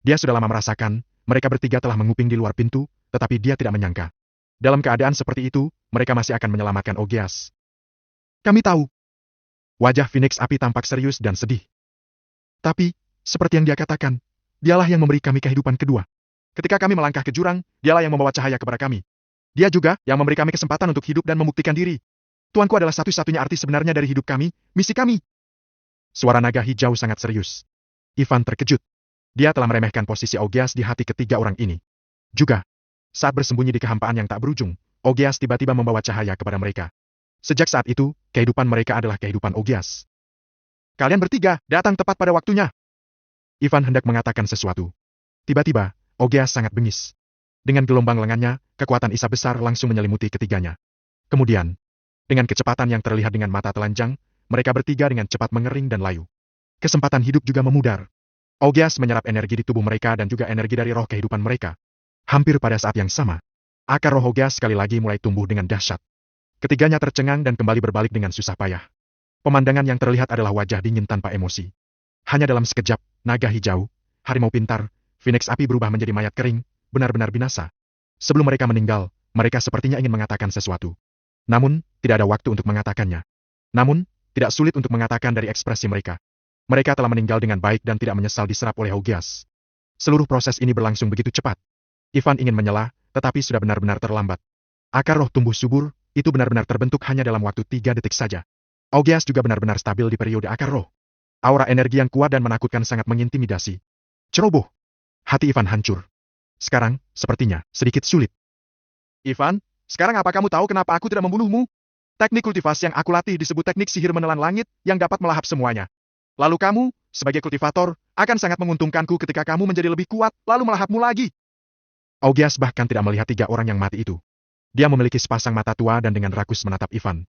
Dia sudah lama merasakan, mereka bertiga telah menguping di luar pintu, tetapi dia tidak menyangka. Dalam keadaan seperti itu, mereka masih akan menyelamatkan Ogeas. Kami tahu. Wajah Phoenix api tampak serius dan sedih. Tapi, seperti yang dia katakan, dialah yang memberi kami kehidupan kedua. Ketika kami melangkah ke jurang, dialah yang membawa cahaya kepada kami. Dia juga yang memberi kami kesempatan untuk hidup dan membuktikan diri. Tuanku adalah satu-satunya arti sebenarnya dari hidup kami, misi kami. Suara naga hijau sangat serius. Ivan terkejut. Dia telah meremehkan posisi Ogeas di hati ketiga orang ini. Juga, saat bersembunyi di kehampaan yang tak berujung, Ogeas tiba-tiba membawa cahaya kepada mereka. Sejak saat itu, kehidupan mereka adalah kehidupan Ogeas. Kalian bertiga datang tepat pada waktunya. Ivan hendak mengatakan sesuatu. Tiba-tiba, Ogeas sangat bengis. Dengan gelombang lengannya, kekuatan isap besar langsung menyelimuti ketiganya. Kemudian, dengan kecepatan yang terlihat dengan mata telanjang, mereka bertiga dengan cepat mengering dan layu. Kesempatan hidup juga memudar. Ogeas menyerap energi di tubuh mereka dan juga energi dari roh kehidupan mereka. Hampir pada saat yang sama, akar roh Ogeas sekali lagi mulai tumbuh dengan dahsyat. Ketiganya tercengang dan kembali berbalik dengan susah payah. Pemandangan yang terlihat adalah wajah dingin tanpa emosi. Hanya dalam sekejap, naga hijau, harimau pintar, Phoenix api berubah menjadi mayat kering, benar-benar binasa. Sebelum mereka meninggal, mereka sepertinya ingin mengatakan sesuatu. Namun, tidak ada waktu untuk mengatakannya. Namun, tidak sulit untuk mengatakan dari ekspresi mereka. Mereka telah meninggal dengan baik dan tidak menyesal diserap oleh Ogeas. Seluruh proses ini berlangsung begitu cepat. Ivan ingin menyela, tetapi sudah benar-benar terlambat. Akar roh tumbuh subur, itu benar-benar terbentuk hanya dalam waktu 3 detik saja. Ogeas juga benar-benar stabil di periode akar roh. Aura energi yang kuat dan menakutkan sangat mengintimidasi. Ceroboh. Hati Ivan hancur. Sekarang, sepertinya, sedikit sulit. Ivan, sekarang apa kamu tahu kenapa aku tidak membunuhmu? Teknik kultivasi yang aku latih disebut teknik sihir menelan langit yang dapat melahap semuanya. Lalu kamu, sebagai kultivator, akan sangat menguntungkanku ketika kamu menjadi lebih kuat, lalu melahapmu lagi. Ogeas bahkan tidak melihat 3 orang yang mati itu. Dia memiliki sepasang mata tua dan dengan rakus menatap Ivan.